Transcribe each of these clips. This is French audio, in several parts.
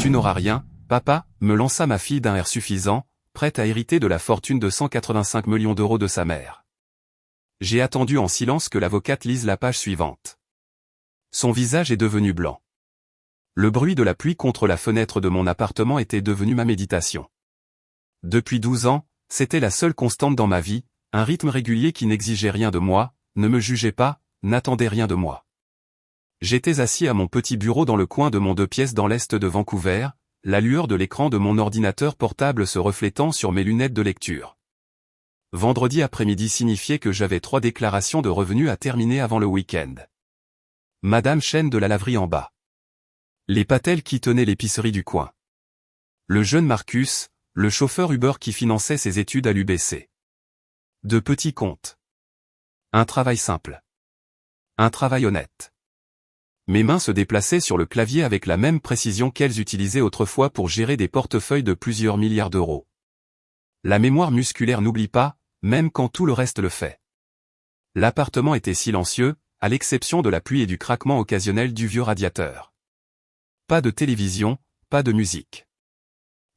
Tu n'auras rien, papa, me lança ma fille d'un air suffisant, prête à hériter de la fortune de 185 millions d'euros de sa mère. J'ai attendu en silence que l'avocate lise la page suivante. Son visage est devenu blanc. Le bruit de la pluie contre la fenêtre de mon appartement était devenu ma méditation. Depuis 12 ans, c'était la seule constante dans ma vie, un rythme régulier qui n'exigeait rien de moi, ne me jugeait pas, n'attendait rien de moi. J'étais assis à mon petit bureau dans le coin de mon 2 pièces dans l'est de Vancouver, la lueur de l'écran de mon ordinateur portable se reflétant sur mes lunettes de lecture. Vendredi après-midi signifiait que j'avais 3 déclarations de revenus à terminer avant le week-end. Madame Chen de la laverie en bas. Les Patel qui tenaient l'épicerie du coin. Le jeune Marcus, le chauffeur Uber qui finançait ses études à l'UBC. De petits comptes. Un travail simple. Un travail honnête. Mes mains se déplaçaient sur le clavier avec la même précision qu'elles utilisaient autrefois pour gérer des portefeuilles de plusieurs milliards d'euros. La mémoire musculaire n'oublie pas, même quand tout le reste le fait. L'appartement était silencieux, à l'exception de la pluie et du craquement occasionnel du vieux radiateur. Pas de télévision, pas de musique.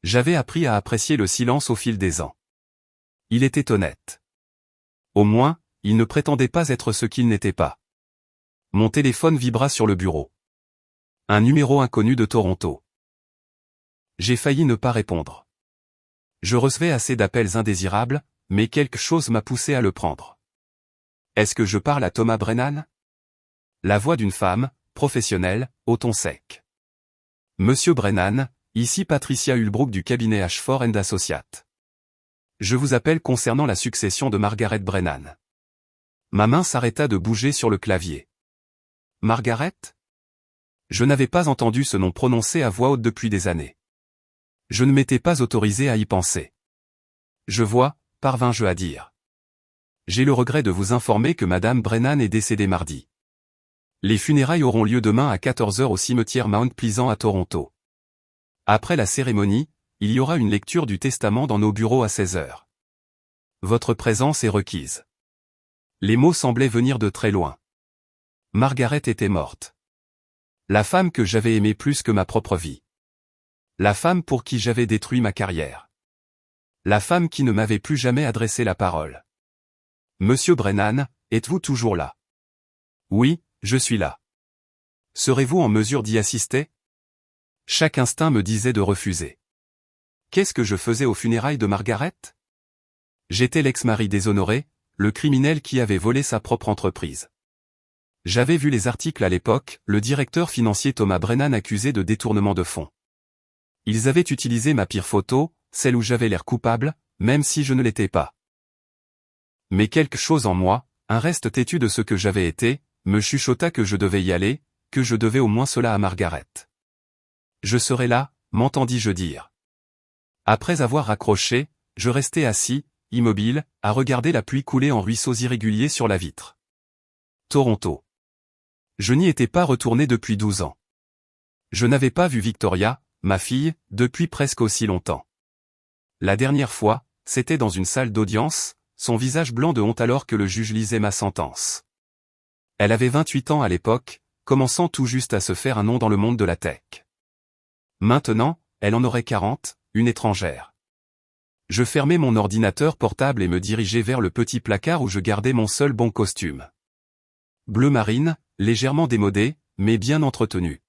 J'avais appris à apprécier le silence au fil des ans. Il était honnête. Au moins, il ne prétendait pas être ce qu'il n'était pas. Mon téléphone vibra sur le bureau. Un numéro inconnu de Toronto. J'ai failli ne pas répondre. Je recevais assez d'appels indésirables, mais quelque chose m'a poussé à le prendre. Est-ce que je parle à Thomas Brennan? La voix d'une femme, professionnelle, au ton sec. Monsieur Brennan, ici Patricia Hulbrook du cabinet Ashford & Associates. Je vous appelle concernant la succession de Margaret Brennan. Ma main s'arrêta de bouger sur le clavier. Margaret? Je n'avais pas entendu ce nom prononcé à voix haute depuis des années. Je ne m'étais pas autorisé à y penser. Je vois, parvins-je à dire. J'ai le regret de vous informer que Madame Brennan est décédée mardi. Les funérailles auront lieu demain à 14 h au cimetière Mount Pleasant à Toronto. Après la cérémonie, il y aura une lecture du testament dans nos bureaux à 16 h. Votre présence est requise. Les mots semblaient venir de très loin. Margaret était morte. La femme que j'avais aimée plus que ma propre vie. La femme pour qui j'avais détruit ma carrière. La femme qui ne m'avait plus jamais adressé la parole. Monsieur Brennan, êtes-vous toujours là? Oui, je suis là. Serez-vous en mesure d'y assister? Chaque instinct me disait de refuser. Qu'est-ce que je faisais aux funérailles de Margaret? J'étais l'ex-mari déshonoré, le criminel qui avait volé sa propre entreprise. J'avais vu les articles à l'époque, le directeur financier Thomas Brennan accusé de détournement de fonds. Ils avaient utilisé ma pire photo, celle où j'avais l'air coupable, même si je ne l'étais pas. Mais quelque chose en moi, un reste têtu de ce que j'avais été, me chuchota que je devais y aller, que je devais au moins cela à Margaret. Je serai là, m'entendis-je dire. Après avoir raccroché, je restai assis, immobile, à regarder la pluie couler en ruisseaux irréguliers sur la vitre. Toronto. Je n'y étais pas retourné depuis 12 ans. Je n'avais pas vu Victoria, ma fille, depuis presque aussi longtemps. La dernière fois, c'était dans une salle d'audience, son visage blanc de honte alors que le juge lisait ma sentence. Elle avait 28 ans à l'époque, commençant tout juste à se faire un nom dans le monde de la tech. Maintenant, elle en aurait 40, une étrangère. Je fermai mon ordinateur portable et me dirigeai vers le petit placard où je gardais mon seul bon costume. Bleu marine, légèrement démodé, mais bien entretenu.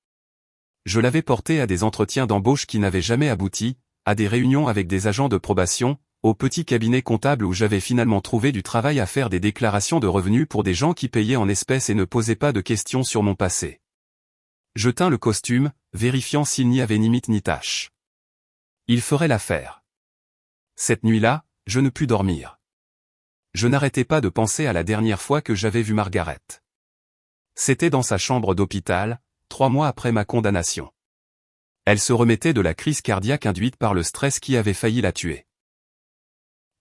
Je l'avais porté à des entretiens d'embauche qui n'avaient jamais abouti, à des réunions avec des agents de probation, au petit cabinet comptable où j'avais finalement trouvé du travail à faire des déclarations de revenus pour des gens qui payaient en espèces et ne posaient pas de questions sur mon passé. Je tins le costume, vérifiant s'il n'y avait ni mythe ni tache. Il ferait l'affaire. Cette nuit-là, je ne pus dormir. Je n'arrêtais pas de penser à la dernière fois que j'avais vu Margaret. C'était dans sa chambre d'hôpital, 3 mois après ma condamnation. Elle se remettait de la crise cardiaque induite par le stress qui avait failli la tuer.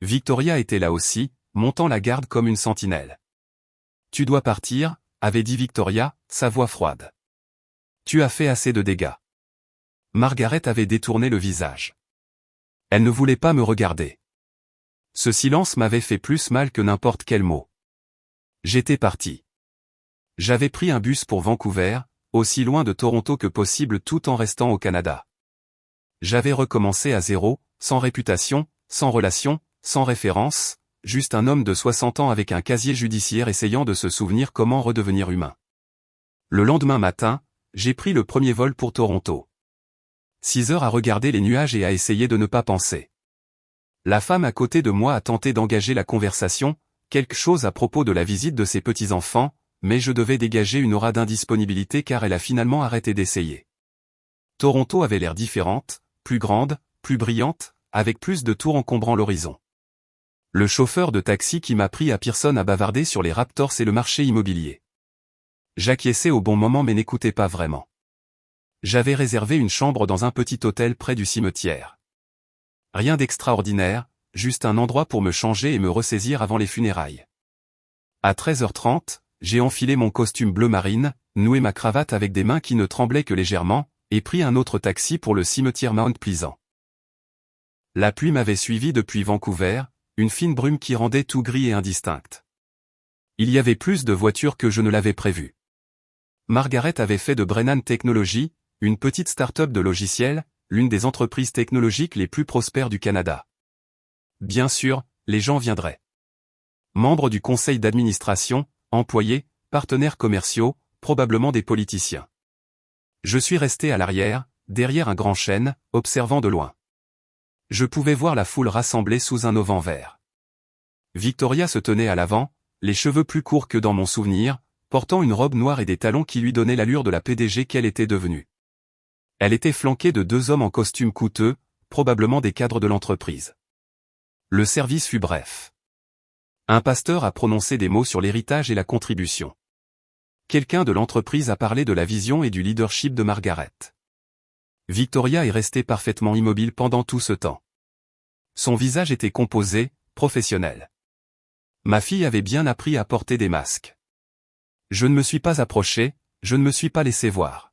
Victoria était là aussi, montant la garde comme une sentinelle. « Tu dois partir », avait dit Victoria, sa voix froide. « Tu as fait assez de dégâts. » Margaret avait détourné le visage. Elle ne voulait pas me regarder. Ce silence m'avait fait plus mal que n'importe quel mot. J'étais parti. J'avais pris un bus pour Vancouver, aussi loin de Toronto que possible tout en restant au Canada. J'avais recommencé à zéro, sans réputation, sans relation, sans référence, juste un homme de 60 ans avec un casier judiciaire essayant de se souvenir comment redevenir humain. Le lendemain matin, j'ai pris le premier vol pour Toronto. 6 heures à regarder les nuages et à essayer de ne pas penser. La femme à côté de moi a tenté d'engager la conversation, quelque chose à propos de la visite de ses petits-enfants, mais je devais dégager une aura d'indisponibilité car elle a finalement arrêté d'essayer. Toronto avait l'air différente, plus grande, plus brillante, avec plus de tours encombrant l'horizon. Le chauffeur de taxi qui m'a pris à Pearson a bavardé sur les Raptors et le marché immobilier. J'acquiesçais au bon moment mais n'écoutais pas vraiment. J'avais réservé une chambre dans un petit hôtel près du cimetière. Rien d'extraordinaire, juste un endroit pour me changer et me ressaisir avant les funérailles. À 13h30, j'ai enfilé mon costume bleu marine, noué ma cravate avec des mains qui ne tremblaient que légèrement, et pris un autre taxi pour le cimetière Mount Pleasant. La pluie m'avait suivi depuis Vancouver, une fine brume qui rendait tout gris et indistinct. Il y avait plus de voitures que je ne l'avais prévu. Margaret avait fait de Brennan Technologies, une petite start-up de logiciels, l'une des entreprises technologiques les plus prospères du Canada. Bien sûr, les gens viendraient. Membres du conseil d'administration, employés, partenaires commerciaux, probablement des politiciens. Je suis resté à l'arrière, derrière un grand chêne, observant de loin. Je pouvais voir la foule rassemblée sous un auvent vert. Victoria se tenait à l'avant, les cheveux plus courts que dans mon souvenir, portant une robe noire et des talons qui lui donnaient l'allure de la PDG qu'elle était devenue. Elle était flanquée de 2 hommes en costume coûteux, probablement des cadres de l'entreprise. Le service fut bref. Un pasteur a prononcé des mots sur l'héritage et la contribution. Quelqu'un de l'entreprise a parlé de la vision et du leadership de Margaret. Victoria est restée parfaitement immobile pendant tout ce temps. Son visage était composé, professionnel. Ma fille avait bien appris à porter des masques. Je ne me suis pas approché, je ne me suis pas laissé voir.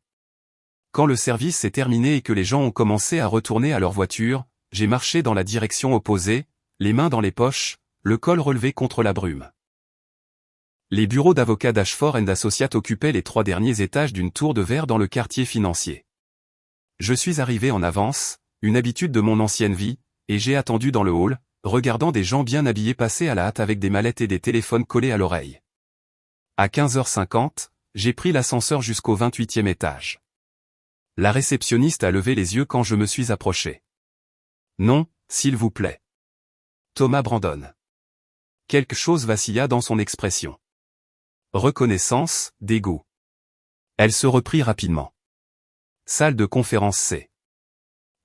Quand le service s'est terminé et que les gens ont commencé à retourner à leur voiture, j'ai marché dans la direction opposée, les mains dans les poches, le col relevé contre la brume. Les bureaux d'avocats d'Ashford & Associates occupaient les 3 derniers étages d'une tour de verre dans le quartier financier. Je suis arrivé en avance, une habitude de mon ancienne vie, et j'ai attendu dans le hall, regardant des gens bien habillés passer à la hâte avec des mallettes et des téléphones collés à l'oreille. À 15h50, j'ai pris l'ascenseur jusqu'au 28e étage. La réceptionniste a levé les yeux quand je me suis approché. Non, s'il vous plaît. Thomas Brandon. Quelque chose vacilla dans son expression. Reconnaissance, dégoût. Elle se reprit rapidement. Salle de conférence C.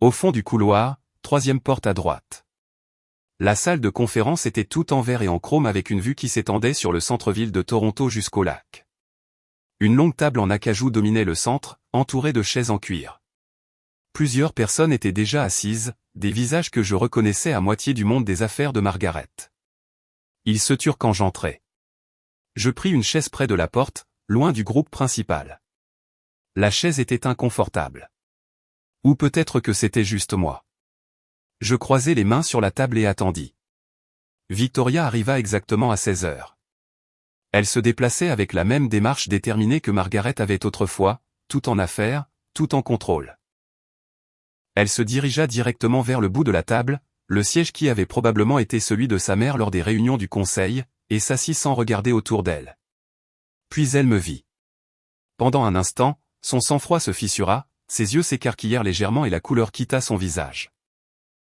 Au fond du couloir, 3e porte à droite. La salle de conférence était toute en verre et en chrome avec une vue qui s'étendait sur le centre-ville de Toronto jusqu'au lac. Une longue table en acajou dominait le centre, entourée de chaises en cuir. Plusieurs personnes étaient déjà assises, des visages que je reconnaissais à moitié du monde des affaires de Margaret. Ils se turent quand j'entrai. Je pris une chaise près de la porte, loin du groupe principal. La chaise était inconfortable. Ou peut-être que c'était juste moi. Je croisai les mains sur la table et attendis. Victoria arriva exactement à 16 heures. Elle se déplaçait avec la même démarche déterminée que Margaret avait autrefois, tout en affaires, tout en contrôle. Elle se dirigea directement vers le bout de la table, le siège qui avait probablement été celui de sa mère lors des réunions du conseil, et s'assit sans regarder autour d'elle. Puis elle me vit. Pendant un instant, son sang-froid se fissura, ses yeux s'écarquillèrent légèrement et la couleur quitta son visage.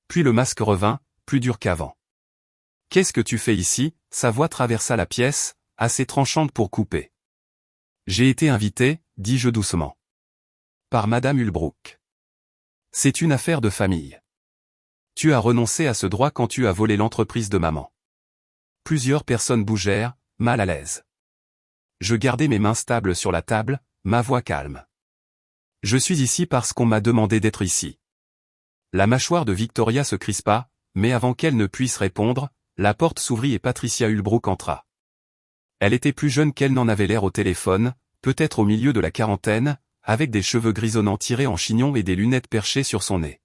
Puis le masque revint, plus dur qu'avant. « Qu'est-ce que tu fais ici ?» Sa voix traversa la pièce, assez tranchante pour couper. « J'ai été invité, dis-je doucement. Par Madame Ulbrook. C'est une affaire de famille. Tu as renoncé à ce droit quand tu as volé l'entreprise de maman. » Plusieurs personnes bougèrent, mal à l'aise. Je gardai mes mains stables sur la table, ma voix calme. « Je suis ici parce qu'on m'a demandé d'être ici. » La mâchoire de Victoria se crispa, mais avant qu'elle ne puisse répondre, la porte s'ouvrit et Patricia Ulbrook entra. Elle était plus jeune qu'elle n'en avait l'air au téléphone, peut-être au milieu de la quarantaine, avec des cheveux grisonnants tirés en chignon et des lunettes perchées sur son nez.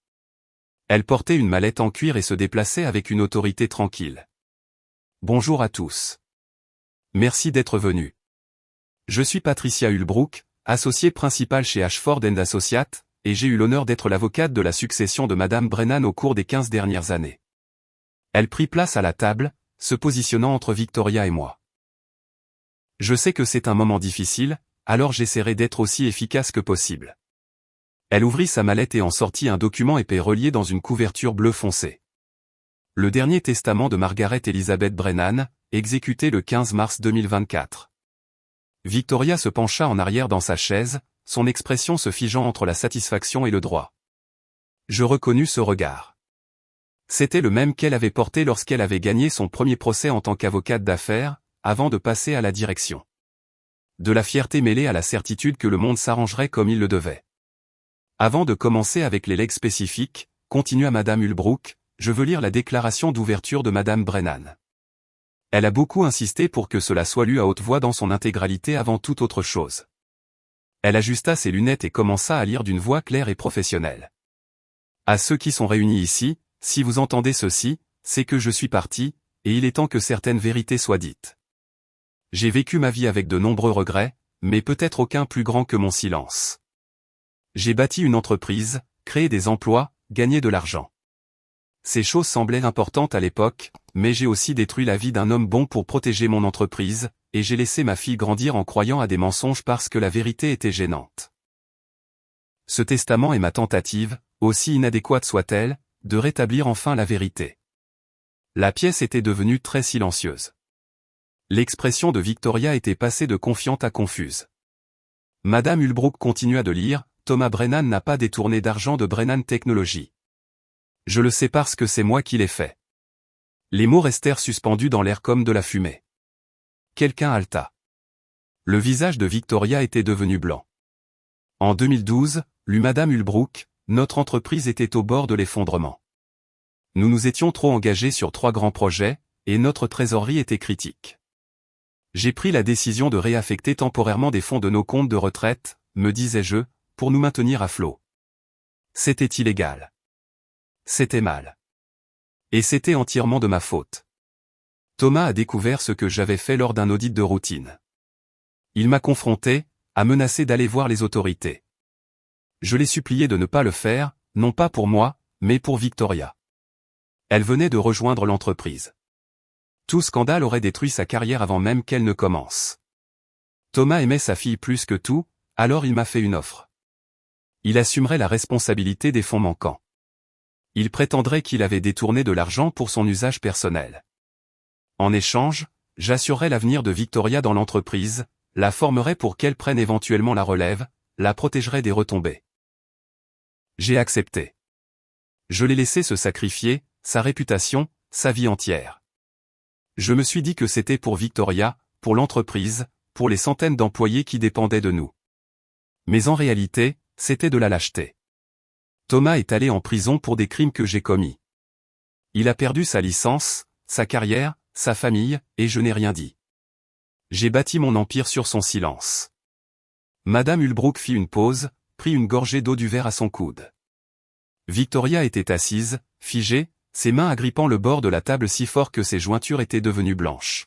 Elle portait une mallette en cuir et se déplaçait avec une autorité tranquille. « Bonjour à tous. Merci d'être venus. Je suis Patricia Ulbrook, associée principale chez Ashford & Associates, et j'ai eu l'honneur d'être l'avocate de la succession de Madame Brennan au cours des 15 dernières années. Elle prit place à la table, se positionnant entre Victoria et moi. Je sais que c'est un moment difficile, alors j'essaierai d'être aussi efficace que possible. Elle ouvrit sa mallette et en sortit un document épais relié dans une couverture bleu foncé. Le dernier testament de Margaret Elizabeth Brennan, exécuté le 15 mars 2024. Victoria se pencha en arrière dans sa chaise, son expression se figeant entre la satisfaction et le droit. Je reconnus ce regard. C'était le même qu'elle avait porté lorsqu'elle avait gagné son premier procès en tant qu'avocate d'affaires, avant de passer à la direction. De la fierté mêlée à la certitude que le monde s'arrangerait comme il le devait. Avant de commencer avec les legs spécifiques, continua Madame Ulbrook, je veux lire la déclaration d'ouverture de Madame Brennan. Elle a beaucoup insisté pour que cela soit lu à haute voix dans son intégralité avant toute autre chose. Elle ajusta ses lunettes et commença à lire d'une voix claire et professionnelle. À ceux qui sont réunis ici, si vous entendez ceci, c'est que je suis parti, et il est temps que certaines vérités soient dites. J'ai vécu ma vie avec de nombreux regrets, mais peut-être aucun plus grand que mon silence. J'ai bâti une entreprise, créé des emplois, gagné de l'argent. Ces choses semblaient importantes à l'époque, mais j'ai aussi détruit la vie d'un homme bon pour protéger mon entreprise, et j'ai laissé ma fille grandir en croyant à des mensonges parce que la vérité était gênante. Ce testament est ma tentative, aussi inadéquate soit-elle, de rétablir enfin la vérité. La pièce était devenue très silencieuse. L'expression de Victoria était passée de confiante à confuse. Madame Ulbrook continua de lire, Thomas Brennan n'a pas détourné d'argent de Brennan Technologies. Je le sais parce que c'est moi qui l'ai fait. Les mots restèrent suspendus dans l'air comme de la fumée. Quelqu'un haleta. Le visage de Victoria était devenu blanc. En 2012, lut Madame Ulbrook, notre entreprise était au bord de l'effondrement. Nous nous étions trop engagés sur 3 grands projets, et notre trésorerie était critique. J'ai pris la décision de réaffecter temporairement des fonds de nos comptes de retraite, me disais-je, pour nous maintenir à flot. C'était illégal. C'était mal. Et c'était entièrement de ma faute. Thomas a découvert ce que j'avais fait lors d'un audit de routine. Il m'a confronté, a menacé d'aller voir les autorités. Je l'ai supplié de ne pas le faire, non pas pour moi, mais pour Victoria. Elle venait de rejoindre l'entreprise. Tout scandale aurait détruit sa carrière avant même qu'elle ne commence. Thomas aimait sa fille plus que tout, alors il m'a fait une offre. Il assumerait la responsabilité des fonds manquants. Il prétendrait qu'il avait détourné de l'argent pour son usage personnel. En échange, j'assurerais l'avenir de Victoria dans l'entreprise, la formerais pour qu'elle prenne éventuellement la relève, la protégerais des retombées. J'ai accepté. Je l'ai laissé se sacrifier, sa réputation, sa vie entière. Je me suis dit que c'était pour Victoria, pour l'entreprise, pour les centaines d'employés qui dépendaient de nous. Mais en réalité, c'était de la lâcheté. Thomas est allé en prison pour des crimes que j'ai commis. Il a perdu sa licence, sa carrière, sa famille, et je n'ai rien dit. J'ai bâti mon empire sur son silence. Madame Ulbrook fit une pause, prit une gorgée d'eau du verre à son coude. Victoria était assise, figée, ses mains agrippant le bord de la table si fort que ses jointures étaient devenues blanches.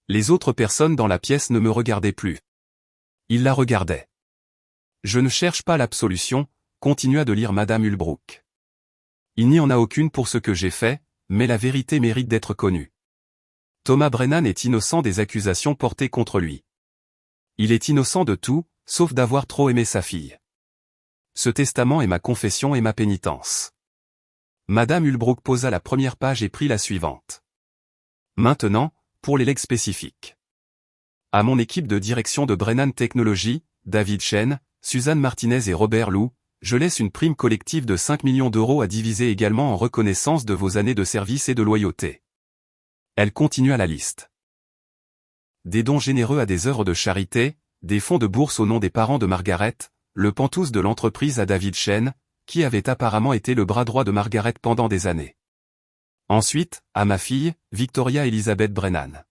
Les autres personnes dans la pièce ne me regardaient plus. Ils la regardaient. Je ne cherche pas l'absolution, continua de lire Madame Ulbrook. Il n'y en a aucune pour ce que j'ai fait, mais la vérité mérite d'être connue. Thomas Brennan est innocent des accusations portées contre lui. Il est innocent de tout, sauf d'avoir trop aimé sa fille. Ce testament est ma confession et ma pénitence. Madame Ulbrook posa la première page et prit la suivante. Maintenant, pour les legs spécifiques. À mon équipe de direction de Brennan Technologies, David Chen, Suzanne Martinez et Robert Lou, je laisse une prime collective de 5 millions d'euros à diviser également en reconnaissance de vos années de service et de loyauté. Elle continua la liste. Des dons généreux à des œuvres de charité, des fonds de bourse au nom des parents de Margaret, le pantouse de l'entreprise à David Chen, qui avait apparemment été le bras droit de Margaret pendant des années. Ensuite, à ma fille, Victoria Elizabeth Brennan.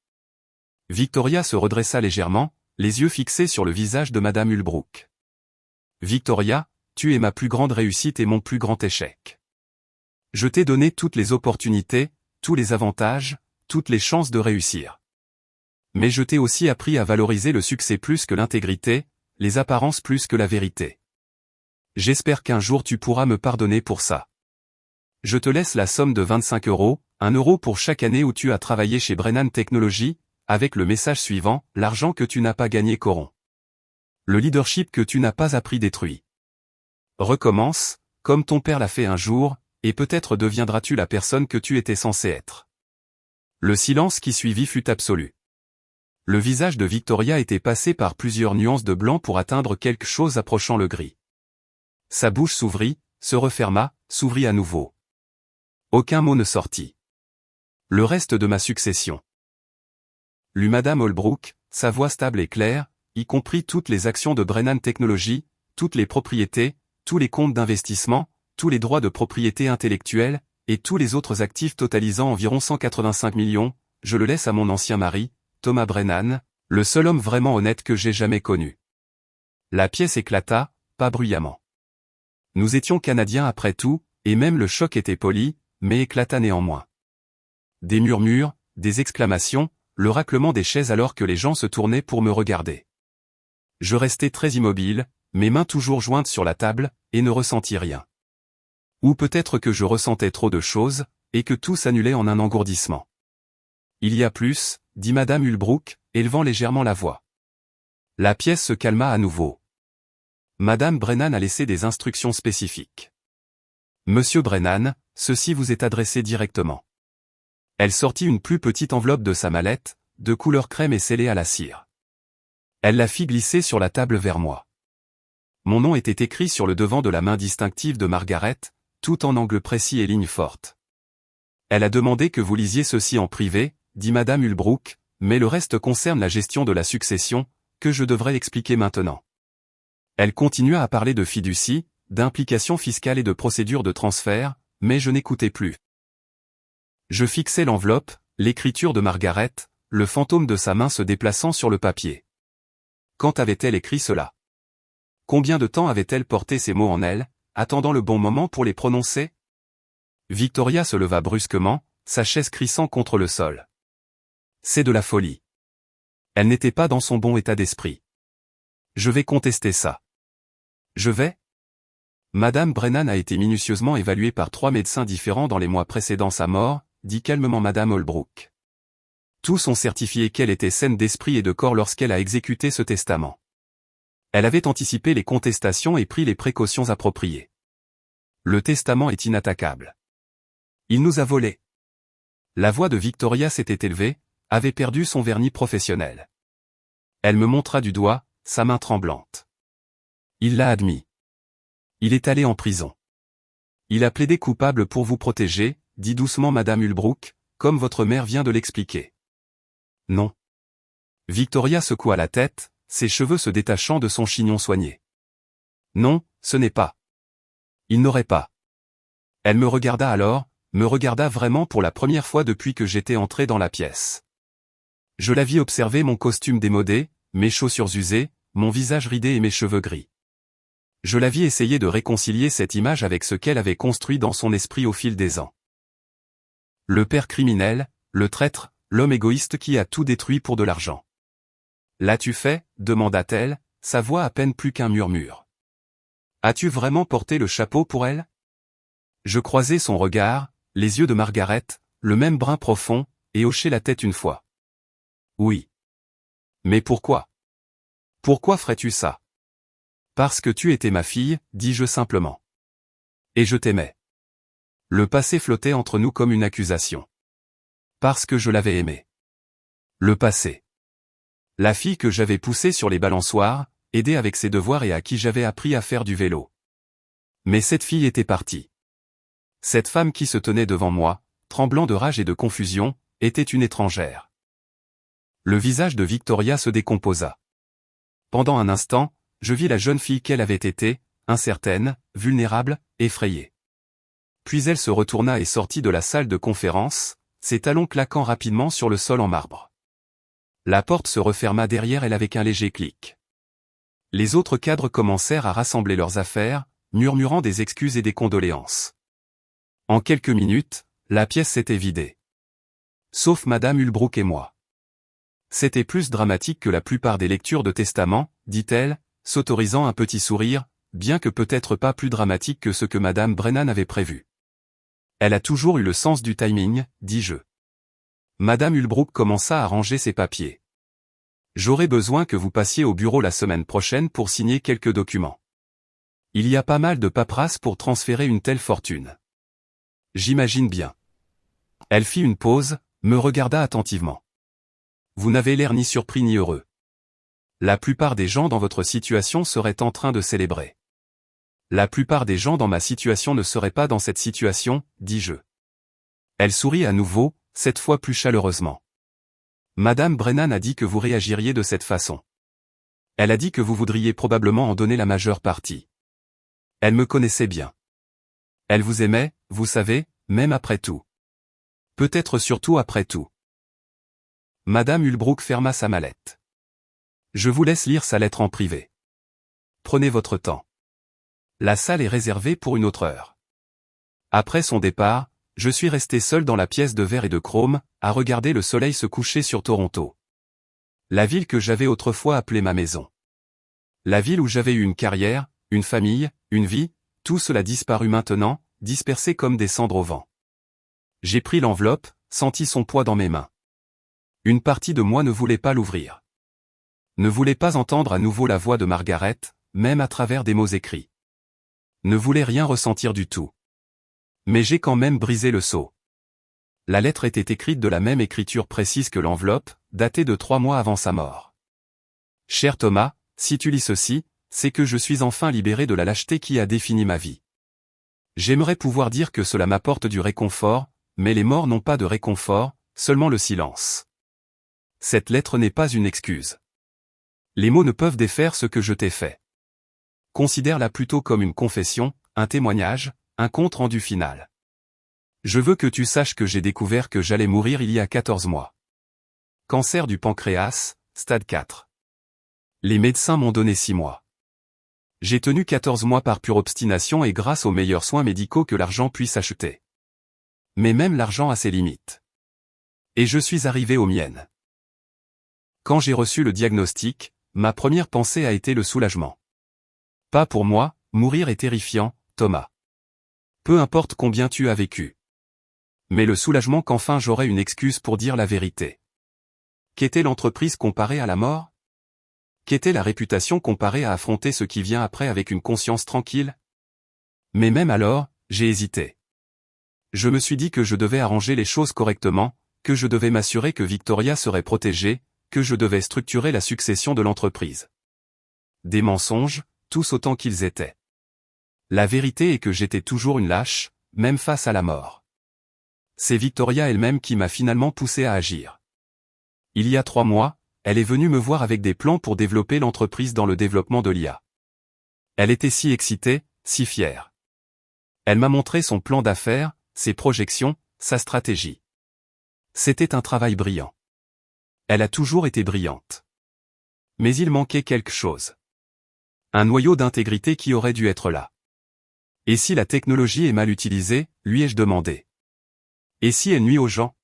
Victoria se redressa légèrement, les yeux fixés sur le visage de Madame Ulbrook. Victoria, tu es ma plus grande réussite et mon plus grand échec. Je t'ai donné toutes les opportunités, tous les avantages, toutes les chances de réussir. Mais je t'ai aussi appris à valoriser le succès plus que l'intégrité, les apparences plus que la vérité. J'espère qu'un jour tu pourras me pardonner pour ça. Je te laisse la somme de 25 €, 1 euro pour chaque année où tu as travaillé chez Brennan Technologies, avec le message suivant, l'argent que tu n'as pas gagné corrompt. Le leadership que tu n'as pas appris détruit. Recommence, comme ton père l'a fait un jour, et peut-être deviendras-tu la personne que tu étais censé être. Le silence qui suivit fut absolu. Le visage de Victoria était passé par plusieurs nuances de blanc pour atteindre quelque chose approchant le gris. Sa bouche s'ouvrit, se referma, s'ouvrit à nouveau. Aucun mot ne sortit. Le reste de ma succession. Lut Madame Holbrook, sa voix stable et claire, y compris toutes les actions de Brennan Technologies, toutes les propriétés, tous les comptes d'investissement, tous les droits de propriété intellectuelle, et tous les autres actifs totalisant environ 185 millions, je le laisse à mon ancien mari, Thomas Brennan, le seul homme vraiment honnête que j'ai jamais connu. La pièce éclata, pas bruyamment. Nous étions Canadiens après tout, et même le choc était poli, mais éclata néanmoins. Des murmures, des exclamations, le raclement des chaises alors que les gens se tournaient pour me regarder. Je restais très immobile, mes mains toujours jointes sur la table, et ne ressentis rien. Ou peut-être que je ressentais trop de choses, et que tout s'annulait en un engourdissement. Il y a plus, dit Madame Holbrook, élevant légèrement la voix. La pièce se calma à nouveau. Madame Brennan a laissé des instructions spécifiques. Monsieur Brennan, ceci vous est adressé directement. Elle sortit une plus petite enveloppe de sa mallette, de couleur crème et scellée à la cire. Elle la fit glisser sur la table vers moi. Mon nom était écrit sur le devant de la main distinctive de Margaret, tout en angles précis et lignes fortes. Elle a demandé que vous lisiez ceci en privé, dit Madame Holbrook, mais le reste concerne la gestion de la succession, que je devrais expliquer maintenant. Elle continua à parler de fiducie, d'implications fiscales et de procédures de transfert, mais je n'écoutais plus. Je fixais l'enveloppe, l'écriture de Margaret, le fantôme de sa main se déplaçant sur le papier. Quand avait-elle écrit cela? Combien de temps avait-elle porté ces mots en elle, attendant le bon moment pour les prononcer? Victoria se leva brusquement, sa chaise crissant contre le sol. C'est de la folie. Elle n'était pas dans son bon état d'esprit. Je vais contester ça. Je vais? Madame Brennan a été minutieusement évaluée par 3 médecins différents dans les mois précédant sa mort, dit calmement Madame Holbrook. Tous ont certifié qu'elle était saine d'esprit et de corps lorsqu'elle a exécuté ce testament. Elle avait anticipé les contestations et pris les précautions appropriées. Le testament est inattaquable. Il nous a volés. La voix de Victoria s'était élevée, avait perdu son vernis professionnel. Elle me montra du doigt, sa main tremblante. Il l'a admis. Il est allé en prison. Il a plaidé coupable pour vous protéger, dit doucement Madame Holbrook, comme votre mère vient de l'expliquer. Non. Victoria secoua la tête, ses cheveux se détachant de son chignon soigné. Non, ce n'est pas. Il n'aurait pas. Elle me regarda alors, me regarda vraiment pour la première fois depuis que j'étais entré dans la pièce. Je la vis observer mon costume démodé, mes chaussures usées, mon visage ridé et mes cheveux gris. Je la vis essayer de réconcilier cette image avec ce qu'elle avait construit dans son esprit au fil des ans. Le père criminel, le traître, l'homme égoïste qui a tout détruit pour de l'argent. L'as-tu fait, demanda-t-elle, sa voix à peine plus qu'un murmure. As-tu vraiment porté le chapeau pour elle? Je croisai son regard, les yeux de Margaret, le même brun profond, et hochai la tête une fois. Oui. Mais pourquoi? Pourquoi ferais-tu ça? Parce que tu étais ma fille, dis-je simplement. Et je t'aimais. Le passé flottait entre nous comme une accusation. Parce que je l'avais aimé. Le passé. La fille que j'avais poussée sur les balançoires, aidée avec ses devoirs et à qui j'avais appris à faire du vélo. Mais cette fille était partie. Cette femme qui se tenait devant moi, tremblant de rage et de confusion, était une étrangère. Le visage de Victoria se décomposa. Pendant un instant, je vis la jeune fille qu'elle avait été, incertaine, vulnérable, effrayée. Puis elle se retourna et sortit de la salle de conférence, ses talons claquant rapidement sur le sol en marbre. La porte se referma derrière elle avec un léger clic. Les autres cadres commencèrent à rassembler leurs affaires, murmurant des excuses et des condoléances. En quelques minutes, la pièce s'était vidée. Sauf Madame Holbrook et moi. C'était plus dramatique que la plupart des lectures de testament, dit-elle, s'autorisant un petit sourire, bien que peut-être pas plus dramatique que ce que Madame Brennan avait prévu. Elle a toujours eu le sens du timing, dis-je. Madame Ulbrook commença à ranger ses papiers. J'aurai besoin que vous passiez au bureau la semaine prochaine pour signer quelques documents. Il y a pas mal de paperasse pour transférer une telle fortune. J'imagine bien. Elle fit une pause, me regarda attentivement. Vous n'avez l'air ni surpris ni heureux. La plupart des gens dans votre situation seraient en train de célébrer. La plupart des gens dans ma situation ne seraient pas dans cette situation, dis-je. Elle sourit à nouveau, cette fois plus chaleureusement. Madame Brennan a dit que vous réagiriez de cette façon. Elle a dit que vous voudriez probablement en donner la majeure partie. Elle me connaissait bien. Elle vous aimait, vous savez, même après tout. Peut-être surtout après tout. Madame Ulbrook ferma sa mallette. Je vous laisse lire sa lettre en privé. Prenez votre temps. La salle est réservée pour une autre heure. Après son départ, je suis resté seul dans la pièce de verre et de chrome, à regarder le soleil se coucher sur Toronto. La ville que j'avais autrefois appelée ma maison. La ville où j'avais eu une carrière, une famille, une vie, tout cela disparut maintenant, dispersé comme des cendres au vent. J'ai pris l'enveloppe, senti son poids dans mes mains. Une partie de moi ne voulait pas l'ouvrir. Ne voulait pas entendre à nouveau la voix de Margaret, même à travers des mots écrits. Ne voulait rien ressentir du tout. Mais j'ai quand même brisé le sceau. La lettre était écrite de la même écriture précise que l'enveloppe, datée de 3 mois avant sa mort. Cher Thomas, si tu lis ceci, c'est que je suis enfin libéré de la lâcheté qui a défini ma vie. J'aimerais pouvoir dire que cela m'apporte du réconfort, mais les morts n'ont pas de réconfort, seulement le silence. Cette lettre n'est pas une excuse. Les mots ne peuvent défaire ce que je t'ai fait. Considère-la plutôt comme une confession, un témoignage, un compte rendu final. Je veux que tu saches que j'ai découvert que j'allais mourir il y a 14 mois. Cancer du pancréas, stade 4. Les médecins m'ont donné 6 mois. J'ai tenu 14 mois par pure obstination et grâce aux meilleurs soins médicaux que l'argent puisse acheter. Mais même l'argent a ses limites. Et je suis arrivé aux miennes. Quand j'ai reçu le diagnostic, ma première pensée a été le soulagement. Pas pour moi, mourir est terrifiant, Thomas. Peu importe combien tu as vécu. Mais le soulagement qu'enfin j'aurai une excuse pour dire la vérité. Qu'était l'entreprise comparée à la mort? Qu'était la réputation comparée à affronter ce qui vient après avec une conscience tranquille? Mais même alors, j'ai hésité. Je me suis dit que je devais arranger les choses correctement, que je devais m'assurer que Victoria serait protégée, que je devais structurer la succession de l'entreprise. Des mensonges, tous autant qu'ils étaient. La vérité est que j'étais toujours une lâche, même face à la mort. C'est Victoria elle-même qui m'a finalement poussé à agir. Il y a 3 mois, elle est venue me voir avec des plans pour développer l'entreprise dans le développement de l'IA. Elle était si excitée, si fière. Elle m'a montré son plan d'affaires, ses projections, sa stratégie. C'était un travail brillant. Elle a toujours été brillante. Mais il manquait quelque chose. Un noyau d'intégrité qui aurait dû être là. Et si la technologie est mal utilisée, lui ai-je demandé. Et si elle nuit aux gens?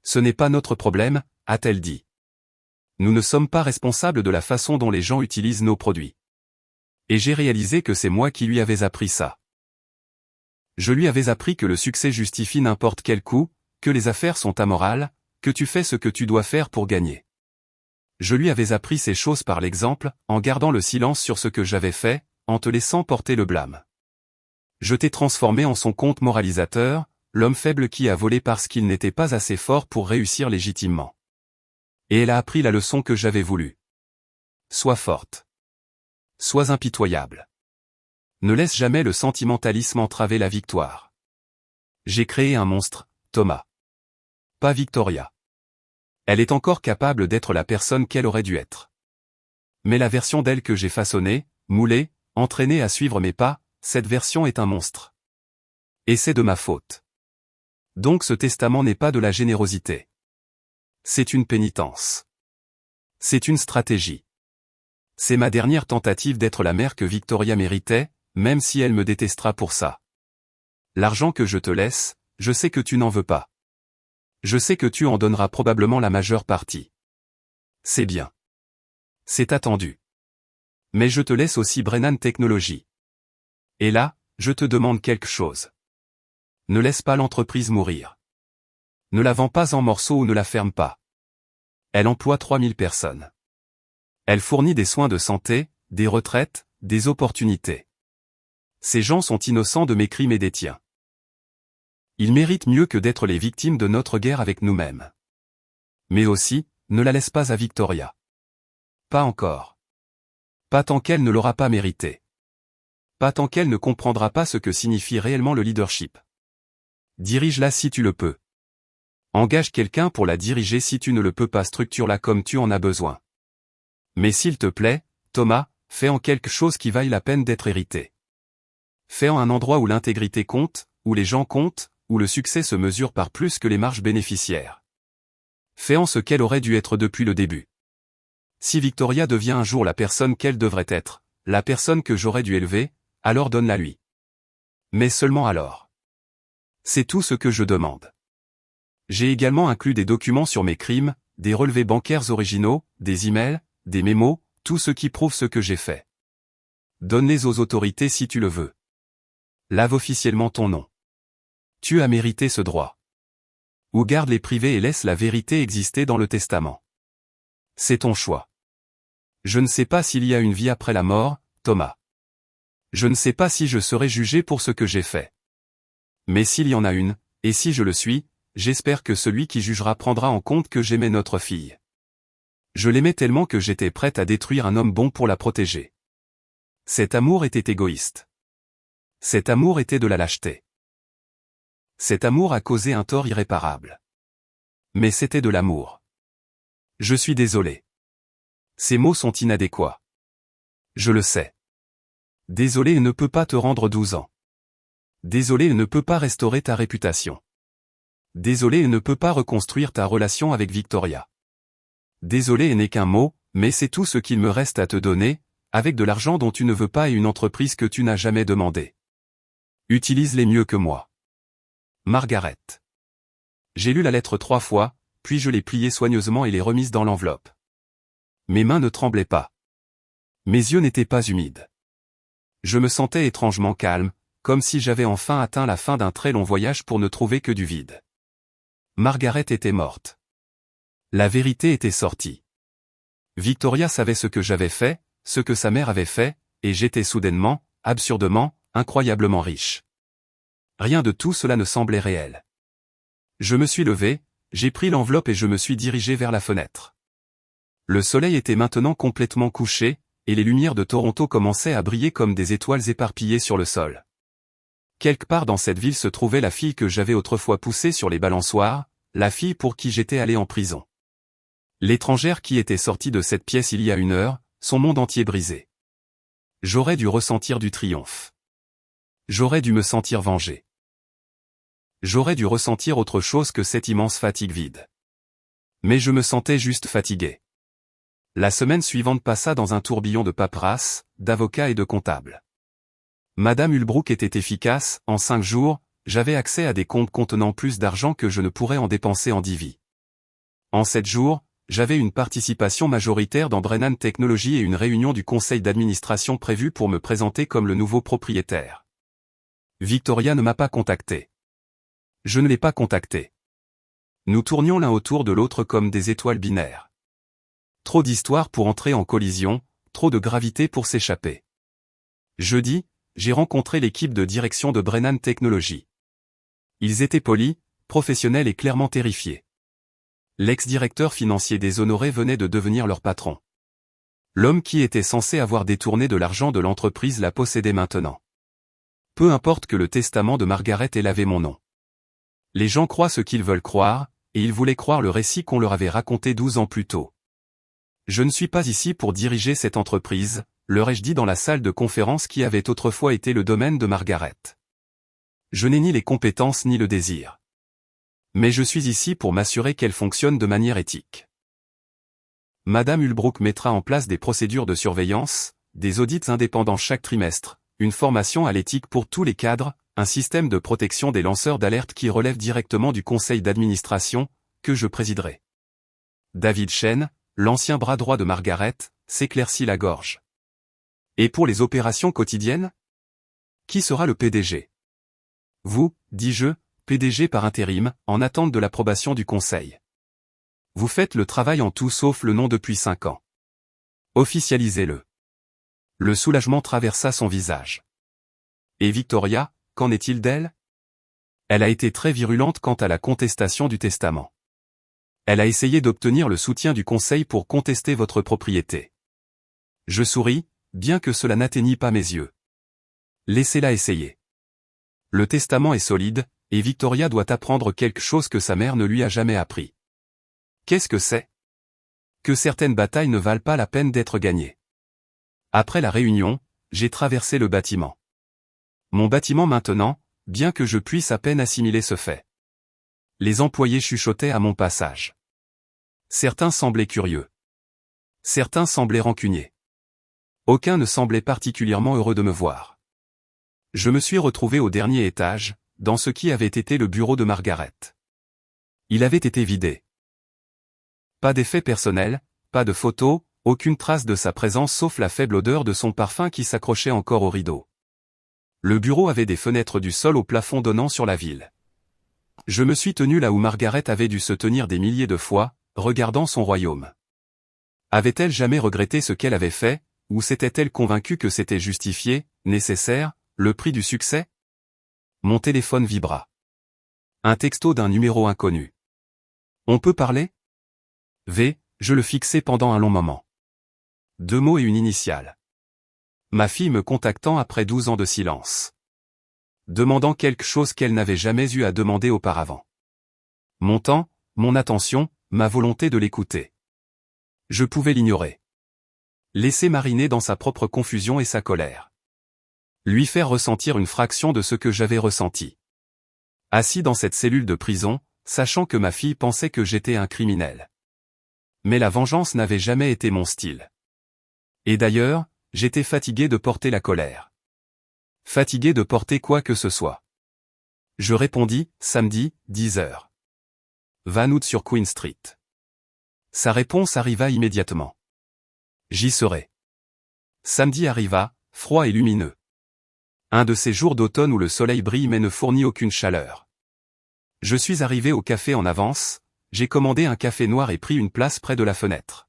Ce n'est pas notre problème, a-t-elle dit. Nous ne sommes pas responsables de la façon dont les gens utilisent nos produits. Et j'ai réalisé que c'est moi qui lui avais appris ça. Je lui avais appris que le succès justifie n'importe quel coût, que les affaires sont amorales, que tu fais ce que tu dois faire pour gagner. Je lui avais appris ces choses par l'exemple, en gardant le silence sur ce que j'avais fait, en te laissant porter le blâme. Je t'ai transformé en son conte moralisateur, l'homme faible qui a volé parce qu'il n'était pas assez fort pour réussir légitimement. Et elle a appris la leçon que j'avais voulu. Sois forte. Sois impitoyable. Ne laisse jamais le sentimentalisme entraver la victoire. J'ai créé un monstre, Thomas. Pas Victoria. Elle est encore capable d'être la personne qu'elle aurait dû être. Mais la version d'elle que j'ai façonnée, moulée, entraînée à suivre mes pas, cette version est un monstre. Et c'est de ma faute. Donc ce testament n'est pas de la générosité. C'est une pénitence. C'est une stratégie. C'est ma dernière tentative d'être la mère que Victoria méritait, même si elle me détestera pour ça. L'argent que je te laisse, je sais que tu n'en veux pas. Je sais que tu en donneras probablement la majeure partie. C'est bien. C'est attendu. Mais je te laisse aussi Brennan Technologies. Et là, je te demande quelque chose. Ne laisse pas l'entreprise mourir. Ne la vends pas en morceaux ou ne la ferme pas. Elle emploie 3000 personnes. Elle fournit des soins de santé, des retraites, des opportunités. Ces gens sont innocents de mes crimes et des tiens. Ils méritent mieux que d'être les victimes de notre guerre avec nous-mêmes. Mais aussi, ne la laisse pas à Victoria. Pas encore. Pas tant qu'elle ne l'aura pas mérité. Pas tant qu'elle ne comprendra pas ce que signifie réellement le leadership. Dirige-la si tu le peux. Engage quelqu'un pour la diriger si tu ne le peux pas, structure-la comme tu en as besoin. Mais s'il te plaît, Thomas, fais en quelque chose qui vaille la peine d'être hérité. Fais en un endroit où l'intégrité compte, où les gens comptent, où le succès se mesure par plus que les marges bénéficiaires. Fais en ce qu'elle aurait dû être depuis le début. Si Victoria devient un jour la personne qu'elle devrait être, la personne que j'aurais dû élever, alors donne-la lui. Mais seulement alors. C'est tout ce que je demande. J'ai également inclus des documents sur mes crimes, des relevés bancaires originaux, des emails, des mémos, tout ce qui prouve ce que j'ai fait. Donne-les aux autorités si tu le veux. Lave officiellement ton nom. Tu as mérité ce droit. Ou garde-les privés et laisse la vérité exister dans le testament. C'est ton choix. Je ne sais pas s'il y a une vie après la mort, Thomas. Je ne sais pas si je serai jugé pour ce que j'ai fait. Mais s'il y en a une, et si je le suis, j'espère que celui qui jugera prendra en compte que j'aimais notre fille. Je l'aimais tellement que j'étais prête à détruire un homme bon pour la protéger. Cet amour était égoïste. Cet amour était de la lâcheté. Cet amour a causé un tort irréparable. Mais c'était de l'amour. Je suis désolé. Ces mots sont inadéquats. Je le sais. Désolé ne peut pas te rendre 12 ans. Désolé ne peut pas restaurer ta réputation. Désolé ne peut pas reconstruire ta relation avec Victoria. Désolé n'est qu'un mot, mais c'est tout ce qu'il me reste à te donner, avec de l'argent dont tu ne veux pas et une entreprise que tu n'as jamais demandée. Utilise-les mieux que moi. Margaret. J'ai lu la lettre 3 fois, puis je l'ai pliée soigneusement et l'ai remise dans l'enveloppe. Mes mains ne tremblaient pas. Mes yeux n'étaient pas humides. Je me sentais étrangement calme, comme si j'avais enfin atteint la fin d'un très long voyage pour ne trouver que du vide. Margaret était morte. La vérité était sortie. Victoria savait ce que j'avais fait, ce que sa mère avait fait, et j'étais soudainement, absurdement, incroyablement riche. Rien de tout cela ne semblait réel. Je me suis levé, j'ai pris l'enveloppe et je me suis dirigé vers la fenêtre. Le soleil était maintenant complètement couché, et les lumières de Toronto commençaient à briller comme des étoiles éparpillées sur le sol. Quelque part dans cette ville se trouvait la fille que j'avais autrefois poussée sur les balançoires, la fille pour qui j'étais allé en prison. L'étrangère qui était sortie de cette pièce il y a 1 heure, son monde entier brisé. J'aurais dû ressentir du triomphe. J'aurais dû me sentir vengé. J'aurais dû ressentir autre chose que cette immense fatigue vide. Mais je me sentais juste fatigué. La semaine suivante passa dans un tourbillon de paperasse, d'avocats et de comptables. Madame Ulbrook était efficace, en 5 jours, j'avais accès à des comptes contenant plus d'argent que je ne pourrais en dépenser en 10 vies. En 7 jours, j'avais une participation majoritaire dans Brennan Technologies et une réunion du conseil d'administration prévue pour me présenter comme le nouveau propriétaire. Victoria ne m'a pas contacté. Je ne l'ai pas contacté. Nous tournions l'un autour de l'autre comme des étoiles binaires. Trop d'histoires pour entrer en collision, trop de gravité pour s'échapper. Jeudi, j'ai rencontré l'équipe de direction de Brennan Technologies. Ils étaient polis, professionnels et clairement terrifiés. L'ex-directeur financier déshonoré venait de devenir leur patron. L'homme qui était censé avoir détourné de l'argent de l'entreprise la possédait maintenant. Peu importe que le testament de Margaret ait lavé mon nom. Les gens croient ce qu'ils veulent croire, et ils voulaient croire le récit qu'on leur avait raconté 12 ans plus tôt. Je ne suis pas ici pour diriger cette entreprise, leur ai-je dit dans la salle de conférence qui avait autrefois été le domaine de Margaret. Je n'ai ni les compétences ni le désir. Mais je suis ici pour m'assurer qu'elle fonctionne de manière éthique. Madame Ulbrook mettra en place des procédures de surveillance, des audits indépendants chaque trimestre, une formation à l'éthique pour tous les cadres, un système de protection des lanceurs d'alerte qui relève directement du conseil d'administration, que je présiderai. David Chen, l'ancien bras droit de Margaret, s'éclaircit la gorge. Et pour les opérations quotidiennes? Qui sera le PDG? Vous, dis-je, PDG par intérim, en attente de l'approbation du conseil. Vous faites le travail en tout sauf le nom depuis 5 ans. Officialisez-le. Le soulagement traversa son visage. Et Victoria, qu'en est-il d'elle? Elle a été très virulente quant à la contestation du testament. Elle a essayé d'obtenir le soutien du conseil pour contester votre propriété. Je souris, bien que cela n'atteignît pas mes yeux. Laissez-la essayer. Le testament est solide, et Victoria doit apprendre quelque chose que sa mère ne lui a jamais appris. Qu'est-ce que c'est? Que certaines batailles ne valent pas la peine d'être gagnées. Après la réunion, j'ai traversé le bâtiment. Mon bâtiment maintenant, bien que je puisse à peine assimiler ce fait. Les employés chuchotaient à mon passage. Certains semblaient curieux. Certains semblaient rancuniers. Aucun ne semblait particulièrement heureux de me voir. Je me suis retrouvé au dernier étage, dans ce qui avait été le bureau de Margaret. Il avait été vidé. Pas d'effet personnel, pas de photos, aucune trace de sa présence sauf la faible odeur de son parfum qui s'accrochait encore au rideau. Le bureau avait des fenêtres du sol au plafond donnant sur la ville. Je me suis tenu là où Margaret avait dû se tenir des milliers de fois, regardant son royaume. Avait-elle jamais regretté ce qu'elle avait fait, ou s'était-elle convaincue que c'était justifié, nécessaire, le prix du succès? Mon téléphone vibra. Un texto d'un numéro inconnu. On peut parler? Je le fixai pendant un long moment. 2 mots et une initiale. Ma fille me contactant après 12 ans de silence. Demandant quelque chose qu'elle n'avait jamais eu à demander auparavant. Mon temps, mon attention, ma volonté de l'écouter. Je pouvais l'ignorer. Laisser mariner dans sa propre confusion et sa colère. Lui faire ressentir une fraction de ce que j'avais ressenti. Assis dans cette cellule de prison, sachant que ma fille pensait que j'étais un criminel. Mais la vengeance n'avait jamais été mon style. Et d'ailleurs, j'étais fatigué de porter la colère. Fatigué de porter quoi que ce soit. Je répondis, samedi, 10h. Van sur Queen Street. Sa réponse arriva immédiatement. J'y serai. Samedi arriva, froid et lumineux. Un de ces jours d'automne où le soleil brille mais ne fournit aucune chaleur. Je suis arrivé au café en avance, j'ai commandé un café noir et pris une place près de la fenêtre.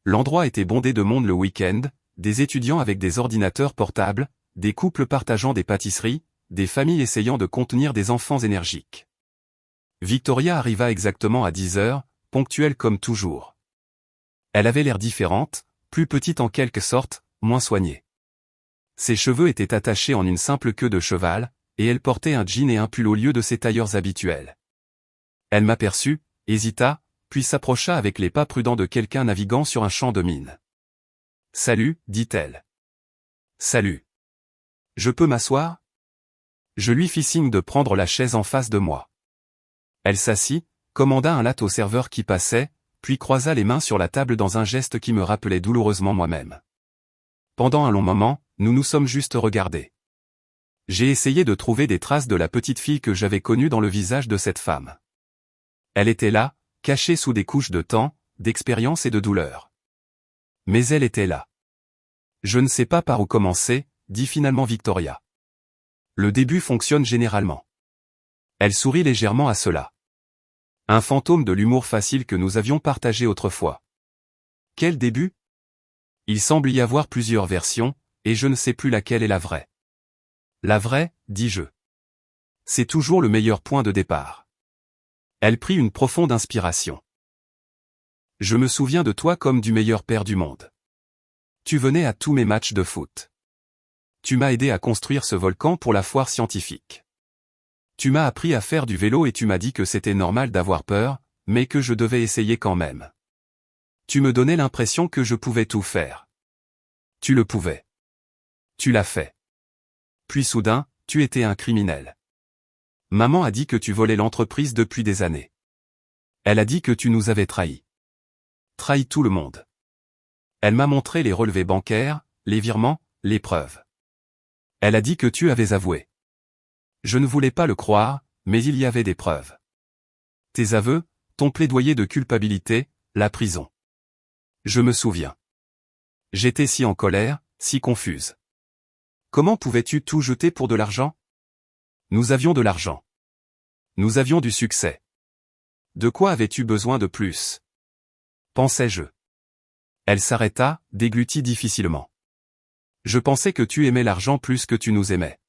L'endroit était bondé de monde le week-end, des étudiants avec des ordinateurs portables, des couples partageant des pâtisseries, des familles essayant de contenir des enfants énergiques. Victoria arriva exactement à 10h, ponctuelle comme toujours. Elle avait l'air différente, plus petite en quelque sorte, moins soignée. Ses cheveux étaient attachés en une simple queue de cheval, et elle portait un jean et un pull au lieu de ses tailleurs habituels. Elle m'aperçut, hésita, puis s'approcha avec les pas prudents de quelqu'un naviguant sur un champ de mine. « Salut, dit-elle. »« Salut. Je peux m'asseoir ?» Je lui fis signe de prendre la chaise en face de moi. Elle s'assit, commanda un latte au serveur qui passait, puis croisa les mains sur la table dans un geste qui me rappelait douloureusement moi-même. Pendant un long moment, nous nous sommes juste regardés. J'ai essayé de trouver des traces de la petite fille que j'avais connue dans le visage de cette femme. Elle était là, cachée sous des couches de temps, d'expérience et de douleur. Mais elle était là. Je ne sais pas par où commencer, dit finalement Victoria. Le début fonctionne généralement. Elle sourit légèrement à cela. Un fantôme de l'humour facile que nous avions partagé autrefois. Quel début? Il semble y avoir plusieurs versions, et je ne sais plus laquelle est la vraie. La vraie, dis-je. C'est toujours le meilleur point de départ. Elle prit une profonde inspiration. Je me souviens de toi comme du meilleur père du monde. Tu venais à tous mes matchs de foot. Tu m'as aidé à construire ce volcan pour la foire scientifique. Tu m'as appris à faire du vélo et tu m'as dit que c'était normal d'avoir peur, mais que je devais essayer quand même. Tu me donnais l'impression que je pouvais tout faire. Tu le pouvais. Tu l'as fait. Puis soudain, tu étais un criminel. Maman a dit que tu volais l'entreprise depuis des années. Elle a dit que tu nous avais trahis. Trahi tout le monde. Elle m'a montré les relevés bancaires, les virements, les preuves. Elle a dit que tu avais avoué. Je ne voulais pas le croire, mais il y avait des preuves. Tes aveux, ton plaidoyer de culpabilité, la prison. Je me souviens. J'étais si en colère, si confuse. Comment pouvais-tu tout jeter pour de l'argent? Nous avions de l'argent. Nous avions du succès. De quoi avais-tu besoin de plus? Pensais-je. Elle s'arrêta, déglutit difficilement. Je pensais que tu aimais l'argent plus que tu nous aimais.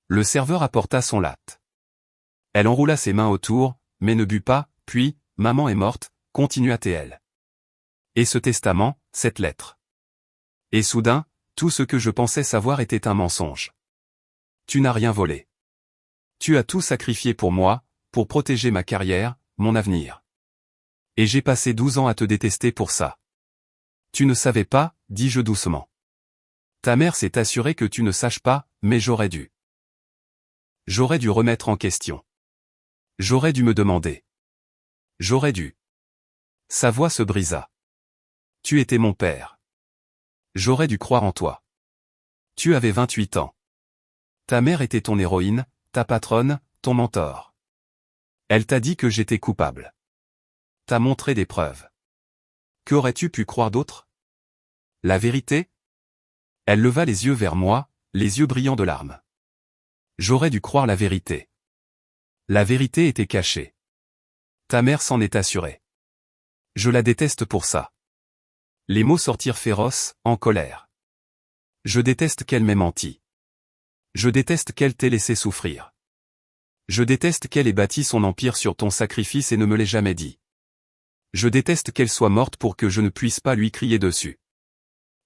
Le serveur apporta son latte. Elle enroula ses mains autour, mais ne but pas, puis, maman est morte, continua-t-elle. Et ce testament, cette lettre. Et soudain, tout ce que je pensais savoir était un mensonge. Tu n'as rien volé. Tu as tout sacrifié pour moi, pour protéger ma carrière, mon avenir. Et j'ai passé 12 ans à te détester pour ça. Tu ne savais pas, dis-je doucement. Ta mère s'est assurée que tu ne saches pas, mais j'aurais dû. J'aurais dû remettre en question. J'aurais dû me demander. J'aurais dû. Sa voix se brisa. Tu étais mon père. J'aurais dû croire en toi. Tu avais 28 ans. Ta mère était ton héroïne, ta patronne, ton mentor. Elle t'a dit que j'étais coupable. T'as montré des preuves. Qu'aurais-tu pu croire d'autre? La vérité? Elle leva les yeux vers moi, les yeux brillants de larmes. J'aurais dû croire la vérité. La vérité était cachée. Ta mère s'en est assurée. Je la déteste pour ça. Les mots sortirent féroces, en colère. Je déteste qu'elle m'ait menti. Je déteste qu'elle t'ait laissé souffrir. Je déteste qu'elle ait bâti son empire sur ton sacrifice et ne me l'ait jamais dit. Je déteste qu'elle soit morte pour que je ne puisse pas lui crier dessus.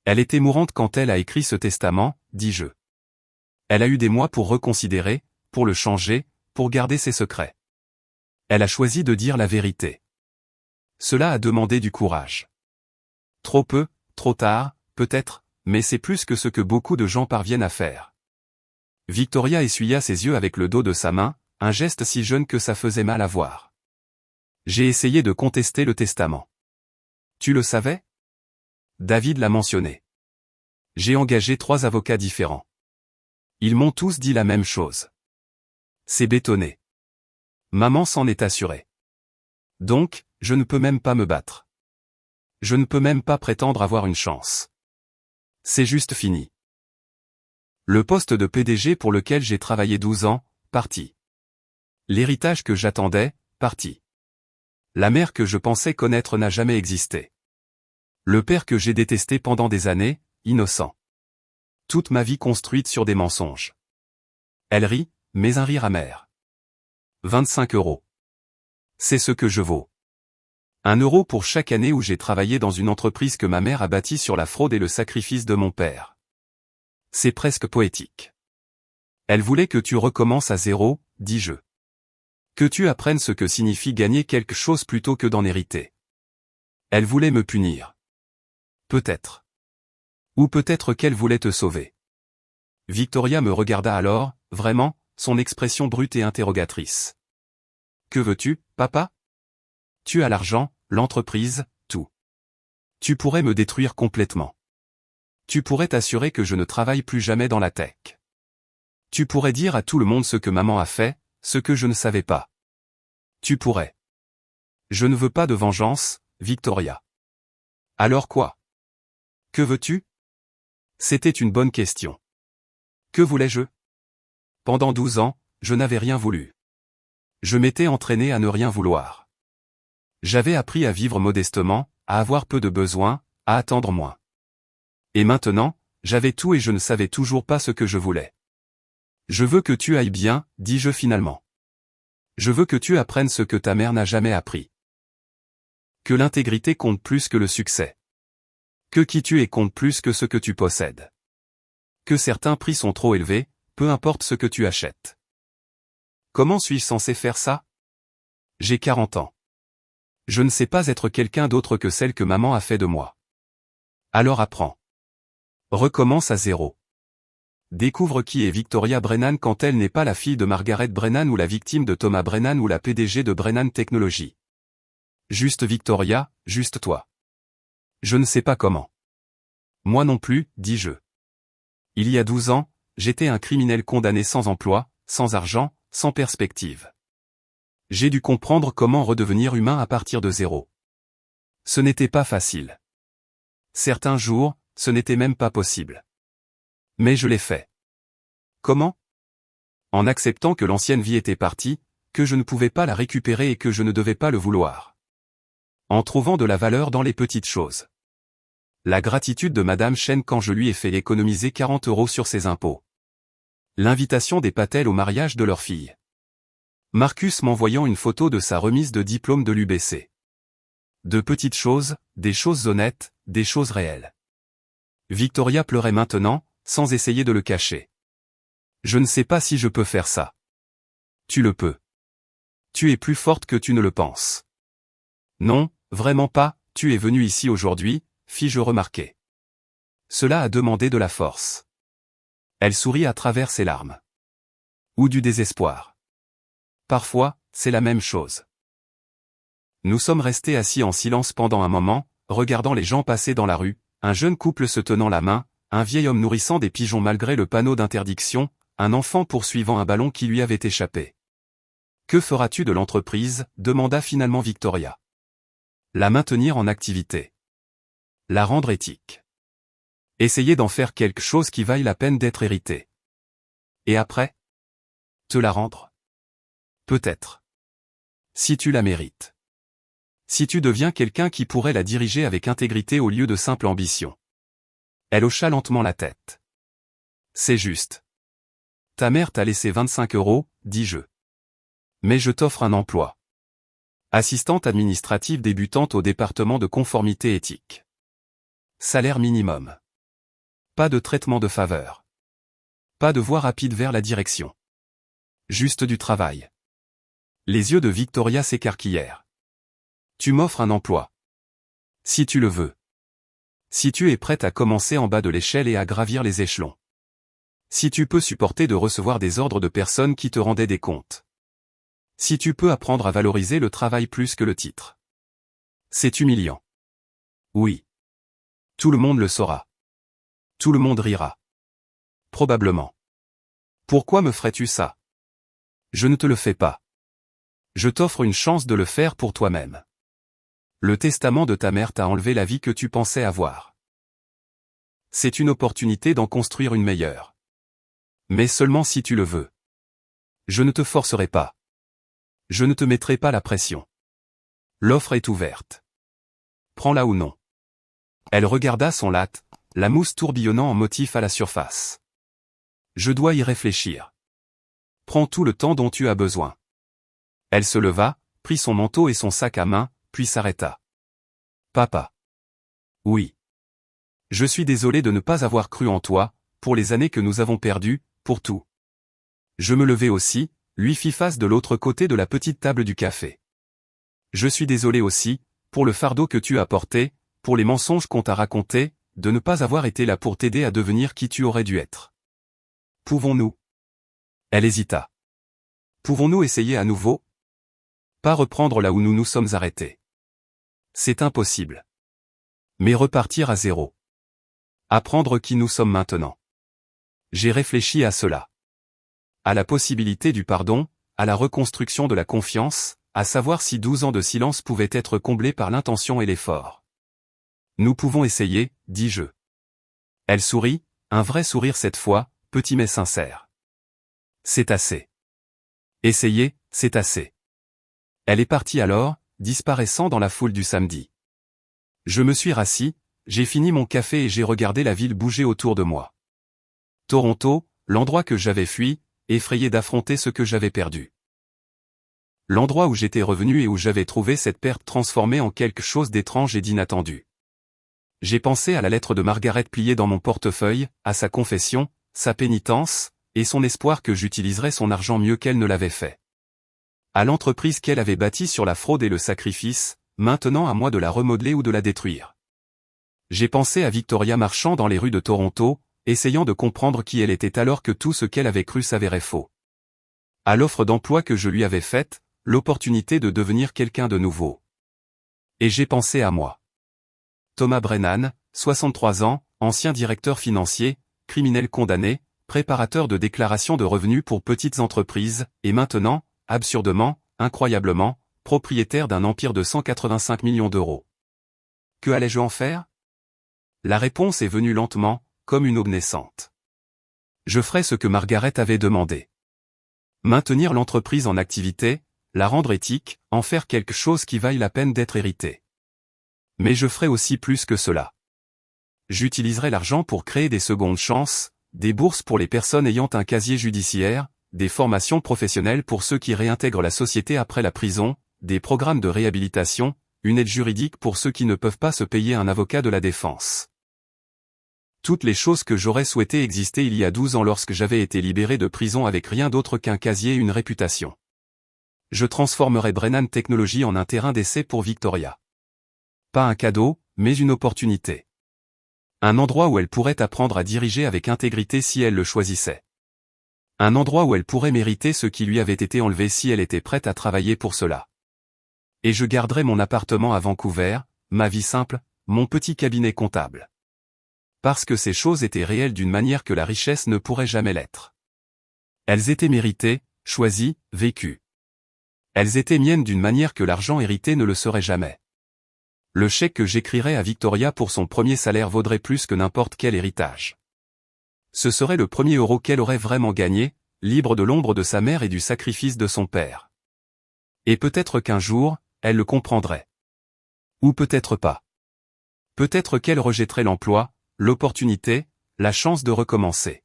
Elle était mourante quand elle a écrit ce testament, dis-je. Elle a eu des mois pour reconsidérer, pour le changer, pour garder ses secrets. Elle a choisi de dire la vérité. Cela a demandé du courage. Trop peu, trop tard, peut-être, mais c'est plus que ce que beaucoup de gens parviennent à faire. Victoria essuya ses yeux avec le dos de sa main, un geste si jeune que ça faisait mal à voir. J'ai essayé de contester le testament. Tu le savais? David l'a mentionné. J'ai engagé 3 avocats différents. Ils m'ont tous dit la même chose. C'est bétonné. Maman s'en est assurée. Donc, je ne peux même pas me battre. Je ne peux même pas prétendre avoir une chance. C'est juste fini. Le poste de PDG pour lequel j'ai travaillé 12 ans, parti. L'héritage que j'attendais, parti. La mère que je pensais connaître n'a jamais existé. Le père que j'ai détesté pendant des années, innocent. Toute ma vie construite sur des mensonges. Elle rit, mais un rire amer. 25 €. C'est ce que je vaux. 1 euro pour chaque année où j'ai travaillé dans une entreprise que ma mère a bâtie sur la fraude et le sacrifice de mon père. C'est presque poétique. Elle voulait que tu recommences à zéro, dis-je. Que tu apprennes ce que signifie gagner quelque chose plutôt que d'en hériter. Elle voulait me punir. Peut-être. Ou peut-être qu'elle voulait te sauver. Victoria me regarda alors, vraiment, son expression brute et interrogatrice. Que veux-tu, papa? Tu as l'argent, l'entreprise, tout. Tu pourrais me détruire complètement. Tu pourrais t'assurer que je ne travaille plus jamais dans la tech. Tu pourrais dire à tout le monde ce que maman a fait, ce que je ne savais pas. Tu pourrais. Je ne veux pas de vengeance, Victoria. Alors quoi? Que veux-tu? C'était une bonne question. Que voulais-je? Pendant 12 ans, je n'avais rien voulu. Je m'étais entraîné à ne rien vouloir. J'avais appris à vivre modestement, à avoir peu de besoins, à attendre moins. Et maintenant, j'avais tout et je ne savais toujours pas ce que je voulais. Je veux que tu ailles bien, dis-je finalement. Je veux que tu apprennes ce que ta mère n'a jamais appris. Que l'intégrité compte plus que le succès. Que qui tu es compte plus que ce que tu possèdes. Que certains prix sont trop élevés, peu importe ce que tu achètes. Comment suis-je censé faire ça? J'ai 40 ans. Je ne sais pas être quelqu'un d'autre que celle que maman a fait de moi. Alors apprends. Recommence à zéro. Découvre qui est Victoria Brennan quand elle n'est pas la fille de Margaret Brennan ou la victime de Thomas Brennan ou la PDG de Brennan Technologies. Juste Victoria, juste toi. Je ne sais pas comment. Moi non plus, dis-je. Il y a 12 ans, j'étais un criminel condamné sans emploi, sans argent, sans perspective. J'ai dû comprendre comment redevenir humain à partir de zéro. Ce n'était pas facile. Certains jours, ce n'était même pas possible. Mais je l'ai fait. Comment? En acceptant que l'ancienne vie était partie, que je ne pouvais pas la récupérer et que je ne devais pas le vouloir. En trouvant de la valeur dans les petites choses. La gratitude de Madame Chen quand je lui ai fait économiser 40 € sur ses impôts. L'invitation des Patel au mariage de leur fille. Marcus m'envoyant une photo de sa remise de diplôme de l'UBC. De petites choses, des choses honnêtes, des choses réelles. Victoria pleurait maintenant, sans essayer de le cacher. Je ne sais pas si je peux faire ça. Tu le peux. Tu es plus forte que tu ne le penses. Non, vraiment pas, tu es venue ici aujourd'hui, fis-je remarquer. Cela a demandé de la force. Elle sourit à travers ses larmes. Ou du désespoir. Parfois, c'est la même chose. Nous sommes restés assis en silence pendant un moment, regardant les gens passer dans la rue, un jeune couple se tenant la main, un vieil homme nourrissant des pigeons malgré le panneau d'interdiction, un enfant poursuivant un ballon qui lui avait échappé. Que feras-tu de l'entreprise? Demanda finalement Victoria. La maintenir en activité. La rendre éthique. Essayer d'en faire quelque chose qui vaille la peine d'être hérité. Et après? Te la rendre? Peut-être. Si tu la mérites. Si tu deviens quelqu'un qui pourrait la diriger avec intégrité au lieu de simple ambition. Elle hocha lentement la tête. C'est juste. Ta mère t'a laissé 25 €, dis-je. Mais je t'offre un emploi. Assistante administrative débutante au département de conformité éthique. Salaire minimum. Pas de traitement de faveur. Pas de voie rapide vers la direction. Juste du travail. Les yeux de Victoria s'écarquillèrent. Tu m'offres un emploi. Si tu le veux. Si tu es prête à commencer en bas de l'échelle et à gravir les échelons. Si tu peux supporter de recevoir des ordres de personnes qui te rendaient des comptes. Si tu peux apprendre à valoriser le travail plus que le titre. C'est humiliant. Oui. Tout le monde le saura. Tout le monde rira. Probablement. Pourquoi me ferais-tu ça? Je ne te le fais pas. Je t'offre une chance de le faire pour toi-même. Le testament de ta mère t'a enlevé la vie que tu pensais avoir. C'est une opportunité d'en construire une meilleure. Mais seulement si tu le veux. Je ne te forcerai pas. Je ne te mettrai pas la pression. L'offre est ouverte. Prends-la ou non. Elle regarda son latte, la mousse tourbillonnant en motif à la surface. Je dois y réfléchir. Prends tout le temps dont tu as besoin. Elle se leva, prit son manteau et son sac à main, puis s'arrêta. Papa. Oui. Je suis désolé de ne pas avoir cru en toi, pour les années que nous avons perdues, pour tout. Je me levai aussi, lui fis face de l'autre côté de la petite table du café. Je suis désolé aussi, pour le fardeau que tu as porté, pour les mensonges qu'on t'a racontés, de ne pas avoir été là pour t'aider à devenir qui tu aurais dû être. Pouvons-nous? Elle hésita. Pouvons-nous essayer à nouveau? Pas reprendre là où nous nous sommes arrêtés. C'est impossible. Mais repartir à zéro. Apprendre qui nous sommes maintenant. J'ai réfléchi à cela. À la possibilité du pardon, à la reconstruction de la confiance, à savoir si 12 ans de silence pouvaient être comblés par l'intention et l'effort. Nous pouvons essayer, dis-je. Elle sourit, un vrai sourire cette fois, petit mais sincère. C'est assez. Essayer, c'est assez. Elle est partie alors, disparaissant dans la foule du samedi. Je me suis rassis, j'ai fini mon café et j'ai regardé la ville bouger autour de moi. Toronto, l'endroit que j'avais fui, effrayé d'affronter ce que j'avais perdu. L'endroit où j'étais revenu et où j'avais trouvé cette perte transformée en quelque chose d'étrange et d'inattendu. J'ai pensé à la lettre de Margaret pliée dans mon portefeuille, à sa confession, sa pénitence, et son espoir que j'utiliserais son argent mieux qu'elle ne l'avait fait. À l'entreprise qu'elle avait bâtie sur la fraude et le sacrifice, maintenant à moi de la remodeler ou de la détruire. J'ai pensé à Victoria marchant dans les rues de Toronto, essayant de comprendre qui elle était alors que tout ce qu'elle avait cru s'avérait faux. À l'offre d'emploi que je lui avais faite, l'opportunité de devenir quelqu'un de nouveau. Et j'ai pensé à moi. Thomas Brennan, 63 ans, ancien directeur financier, criminel condamné, préparateur de déclaration de revenus pour petites entreprises, et maintenant, absurdement, incroyablement, propriétaire d'un empire de 185 millions d'euros. Que allais-je en faire? La réponse est venue lentement, comme une aube naissante. Je ferai ce que Margaret avait demandé. Maintenir l'entreprise en activité, la rendre éthique, en faire quelque chose qui vaille la peine d'être hérité. Mais je ferai aussi plus que cela. J'utiliserai l'argent pour créer des secondes chances, des bourses pour les personnes ayant un casier judiciaire, des formations professionnelles pour ceux qui réintègrent la société après la prison, des programmes de réhabilitation, une aide juridique pour ceux qui ne peuvent pas se payer un avocat de la défense. Toutes les choses que j'aurais souhaité exister il y a 12 ans lorsque j'avais été libéré de prison avec rien d'autre qu'un casier et une réputation. Je transformerai Brennan Technologies en un terrain d'essai pour Victoria. Pas un cadeau, mais une opportunité. Un endroit où elle pourrait apprendre à diriger avec intégrité si elle le choisissait. Un endroit où elle pourrait mériter ce qui lui avait été enlevé si elle était prête à travailler pour cela. Et je garderai mon appartement à Vancouver, ma vie simple, mon petit cabinet comptable. Parce que ces choses étaient réelles d'une manière que la richesse ne pourrait jamais l'être. Elles étaient méritées, choisies, vécues. Elles étaient miennes d'une manière que l'argent hérité ne le serait jamais. Le chèque que j'écrirais à Victoria pour son premier salaire vaudrait plus que n'importe quel héritage. Ce serait le premier euro qu'elle aurait vraiment gagné, libre de l'ombre de sa mère et du sacrifice de son père. Et peut-être qu'un jour, elle le comprendrait. Ou peut-être pas. Peut-être qu'elle rejetterait l'emploi, l'opportunité, la chance de recommencer.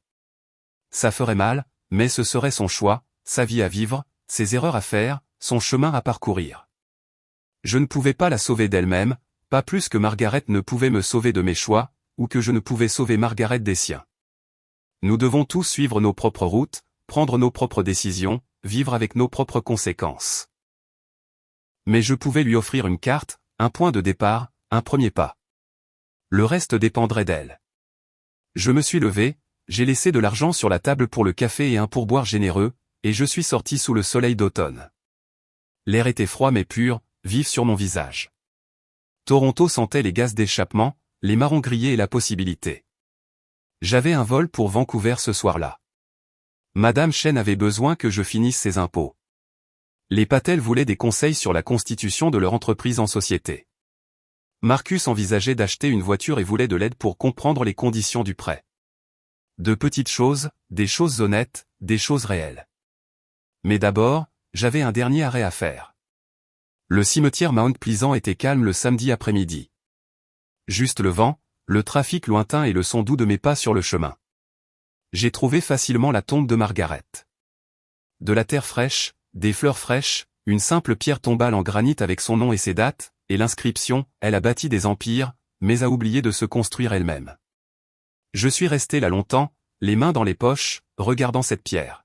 Ça ferait mal, mais ce serait son choix, sa vie à vivre, ses erreurs à faire, son chemin à parcourir. Je ne pouvais pas la sauver d'elle-même, pas plus que Margaret ne pouvait me sauver de mes choix, ou que je ne pouvais sauver Margaret des siens. Nous devons tous suivre nos propres routes, prendre nos propres décisions, vivre avec nos propres conséquences. Mais je pouvais lui offrir une carte, un point de départ, un premier pas. Le reste dépendrait d'elle. Je me suis levé, j'ai laissé de l'argent sur la table pour le café et un pourboire généreux, et je suis sorti sous le soleil d'automne. L'air était froid mais pur, vif sur mon visage. Toronto sentait les gaz d'échappement, les marrons grillés et la possibilité. J'avais un vol pour Vancouver ce soir-là. Madame Chen avait besoin que je finisse ses impôts. Les Patel voulaient des conseils sur la constitution de leur entreprise en société. Marcus envisageait d'acheter une voiture et voulait de l'aide pour comprendre les conditions du prêt. De petites choses, des choses honnêtes, des choses réelles. Mais d'abord, j'avais un dernier arrêt à faire. Le cimetière Mount Pleasant était calme le samedi après-midi. Juste le vent, le trafic lointain et le son doux de mes pas sur le chemin. J'ai trouvé facilement la tombe de Margaret. De la terre fraîche, des fleurs fraîches, une simple pierre tombale en granit avec son nom et ses dates, et l'inscription « Elle a bâti des empires, mais a oublié de se construire elle-même ». Je suis resté là longtemps, les mains dans les poches, regardant cette pierre.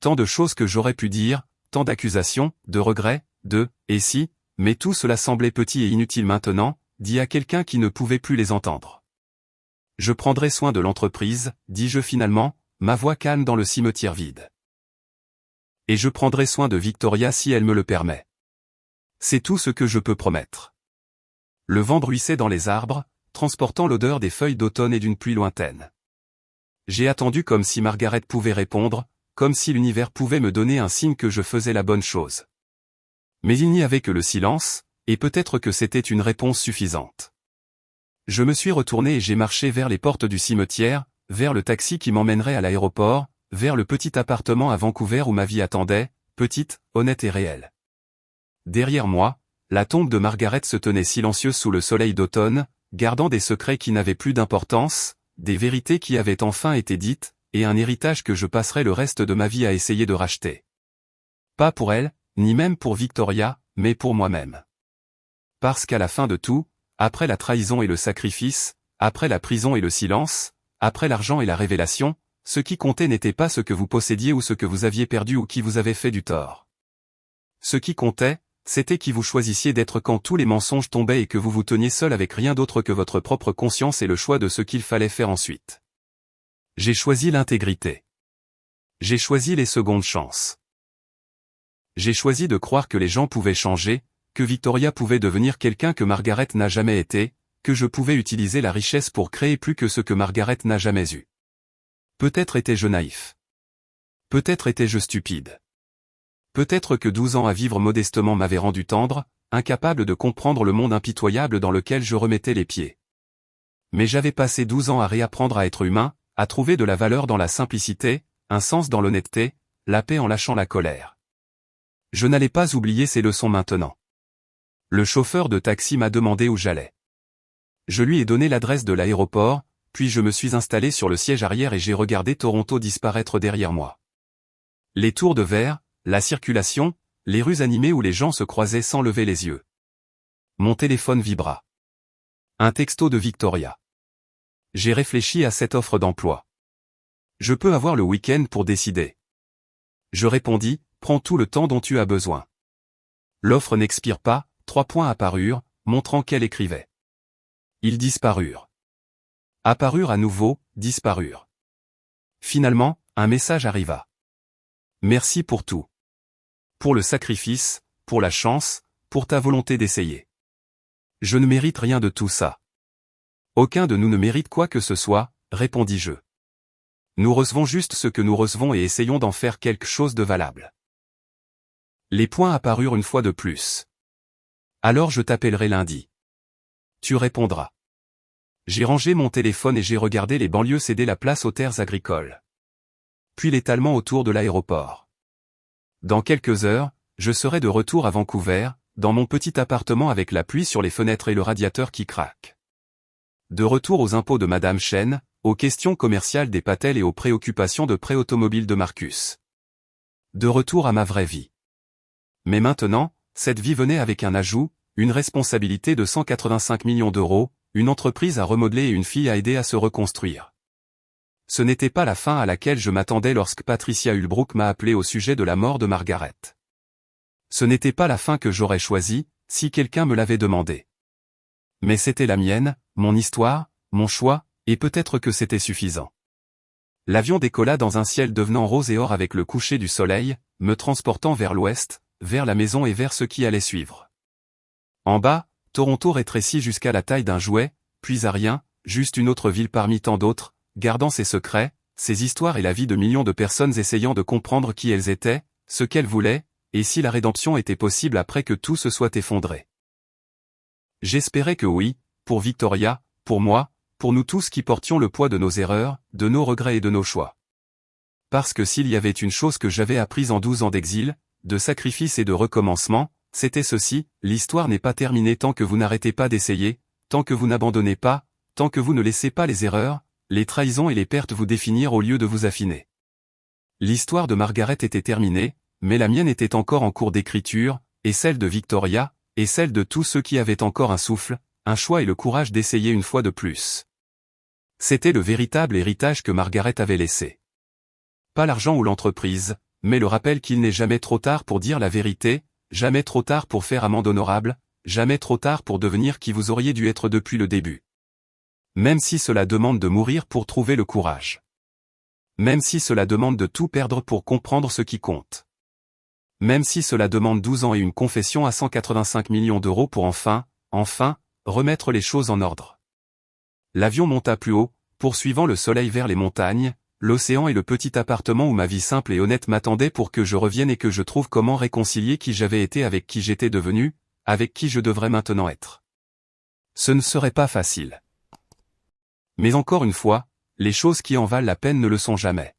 Tant de choses que j'aurais pu dire, tant d'accusations, de regrets, de « et si », mais tout cela semblait petit et inutile maintenant, dit à quelqu'un qui ne pouvait plus les entendre. Je prendrai soin de l'entreprise, dis-je finalement, ma voix calme dans le cimetière vide. Et je prendrai soin de Victoria si elle me le permet. C'est tout ce que je peux promettre. Le vent bruissait dans les arbres, transportant l'odeur des feuilles d'automne et d'une pluie lointaine. J'ai attendu comme si Margaret pouvait répondre, comme si l'univers pouvait me donner un signe que je faisais la bonne chose. Mais il n'y avait que le silence, et peut-être que c'était une réponse suffisante. Je me suis retourné et j'ai marché vers les portes du cimetière, vers le taxi qui m'emmènerait à l'aéroport, vers le petit appartement à Vancouver où ma vie attendait, petite, honnête et réelle. Derrière moi, la tombe de Margaret se tenait silencieuse sous le soleil d'automne, gardant des secrets qui n'avaient plus d'importance, des vérités qui avaient enfin été dites, et un héritage que je passerai le reste de ma vie à essayer de racheter. Pas pour elle, ni même pour Victoria, mais pour moi-même. Parce qu'à la fin de tout, après la trahison et le sacrifice, après la prison et le silence, après l'argent et la révélation, ce qui comptait n'était pas ce que vous possédiez ou ce que vous aviez perdu ou qui vous avait fait du tort. Ce qui comptait, c'était qui vous choisissiez d'être quand tous les mensonges tombaient et que vous vous teniez seul avec rien d'autre que votre propre conscience et le choix de ce qu'il fallait faire ensuite. J'ai choisi l'intégrité. J'ai choisi les secondes chances. J'ai choisi de croire que les gens pouvaient changer, que Victoria pouvait devenir quelqu'un que Margaret n'a jamais été, que je pouvais utiliser la richesse pour créer plus que ce que Margaret n'a jamais eu. Peut-être étais-je naïf. Peut-être étais-je stupide. Peut-être que 12 ans à vivre modestement m'avaient rendu tendre, incapable de comprendre le monde impitoyable dans lequel je remettais les pieds. Mais j'avais passé 12 ans à réapprendre à être humain, à trouver de la valeur dans la simplicité, un sens dans l'honnêteté, la paix en lâchant la colère. Je n'allais pas oublier ces leçons maintenant. Le chauffeur de taxi m'a demandé où j'allais. Je lui ai donné l'adresse de l'aéroport, puis je me suis installé sur le siège arrière et j'ai regardé Toronto disparaître derrière moi. Les tours de verre, la circulation, les rues animées où les gens se croisaient sans lever les yeux. Mon téléphone vibra. Un texto de Victoria. J'ai réfléchi à cette offre d'emploi. Je peux avoir le week-end pour décider. Je répondis, prends tout le temps dont tu as besoin. L'offre n'expire pas, 3 points apparurent, montrant qu'elle écrivait. Ils disparurent. Apparurent à nouveau, disparurent. Finalement, un message arriva. Merci pour tout. Pour le sacrifice, pour la chance, pour ta volonté d'essayer. Je ne mérite rien de tout ça. Aucun de nous ne mérite quoi que ce soit, répondis-je. Nous recevons juste ce que nous recevons et essayons d'en faire quelque chose de valable. Les points apparurent une fois de plus. Alors je t'appellerai lundi. Tu répondras. J'ai rangé mon téléphone et j'ai regardé les banlieues céder la place aux terres agricoles. Puis l'étalement autour de l'aéroport. Dans quelques heures, je serai de retour à Vancouver, dans mon petit appartement avec la pluie sur les fenêtres et le radiateur qui craque. De retour aux impôts de Madame Chen, aux questions commerciales des Patel et aux préoccupations de prêt automobile de Marcus. De retour à ma vraie vie. Mais maintenant, cette vie venait avec un ajout, une responsabilité de 185 millions d'euros, une entreprise à remodeler et une fille à aider à se reconstruire. Ce n'était pas la fin à laquelle je m'attendais lorsque Patricia Hulbrook m'a appelé au sujet de la mort de Margaret. Ce n'était pas la fin que j'aurais choisie, si quelqu'un me l'avait demandé. Mais c'était la mienne, mon histoire, mon choix, et peut-être que c'était suffisant. L'avion décolla dans un ciel devenant rose et or avec le coucher du soleil, me transportant vers l'ouest, vers la maison et vers ce qui allait suivre. En bas, Toronto rétrécit jusqu'à la taille d'un jouet, puis à rien, juste une autre ville parmi tant d'autres, gardant ses secrets, ses histoires et la vie de millions de personnes essayant de comprendre qui elles étaient, ce qu'elles voulaient, et si la rédemption était possible après que tout se soit effondré. J'espérais que oui, pour Victoria, pour moi, pour nous tous qui portions le poids de nos erreurs, de nos regrets et de nos choix. Parce que s'il y avait une chose que j'avais apprise en 12 ans d'exil, de sacrifice et de recommencement, c'était ceci, l'histoire n'est pas terminée tant que vous n'arrêtez pas d'essayer, tant que vous n'abandonnez pas, tant que vous ne laissez pas les erreurs, les trahisons et les pertes vous définir au lieu de vous affiner. L'histoire de Margaret était terminée, mais la mienne était encore en cours d'écriture, et celle de Victoria, et celle de tous ceux qui avaient encore un souffle, un choix et le courage d'essayer une fois de plus. C'était le véritable héritage que Margaret avait laissé. Pas l'argent ou l'entreprise, mais le rappel qu'il n'est jamais trop tard pour dire la vérité, jamais trop tard pour faire amende honorable, jamais trop tard pour devenir qui vous auriez dû être depuis le début. Même si cela demande de mourir pour trouver le courage. Même si cela demande de tout perdre pour comprendre ce qui compte. Même si cela demande 12 ans et une confession à 185 millions d'euros pour enfin, remettre les choses en ordre. L'avion monta plus haut, poursuivant le soleil vers les montagnes, l'océan et le petit appartement où ma vie simple et honnête m'attendait pour que je revienne et que je trouve comment réconcilier qui j'avais été avec qui j'étais devenu, avec qui je devrais maintenant être. Ce ne serait pas facile. Mais encore une fois, les choses qui en valent la peine ne le sont jamais.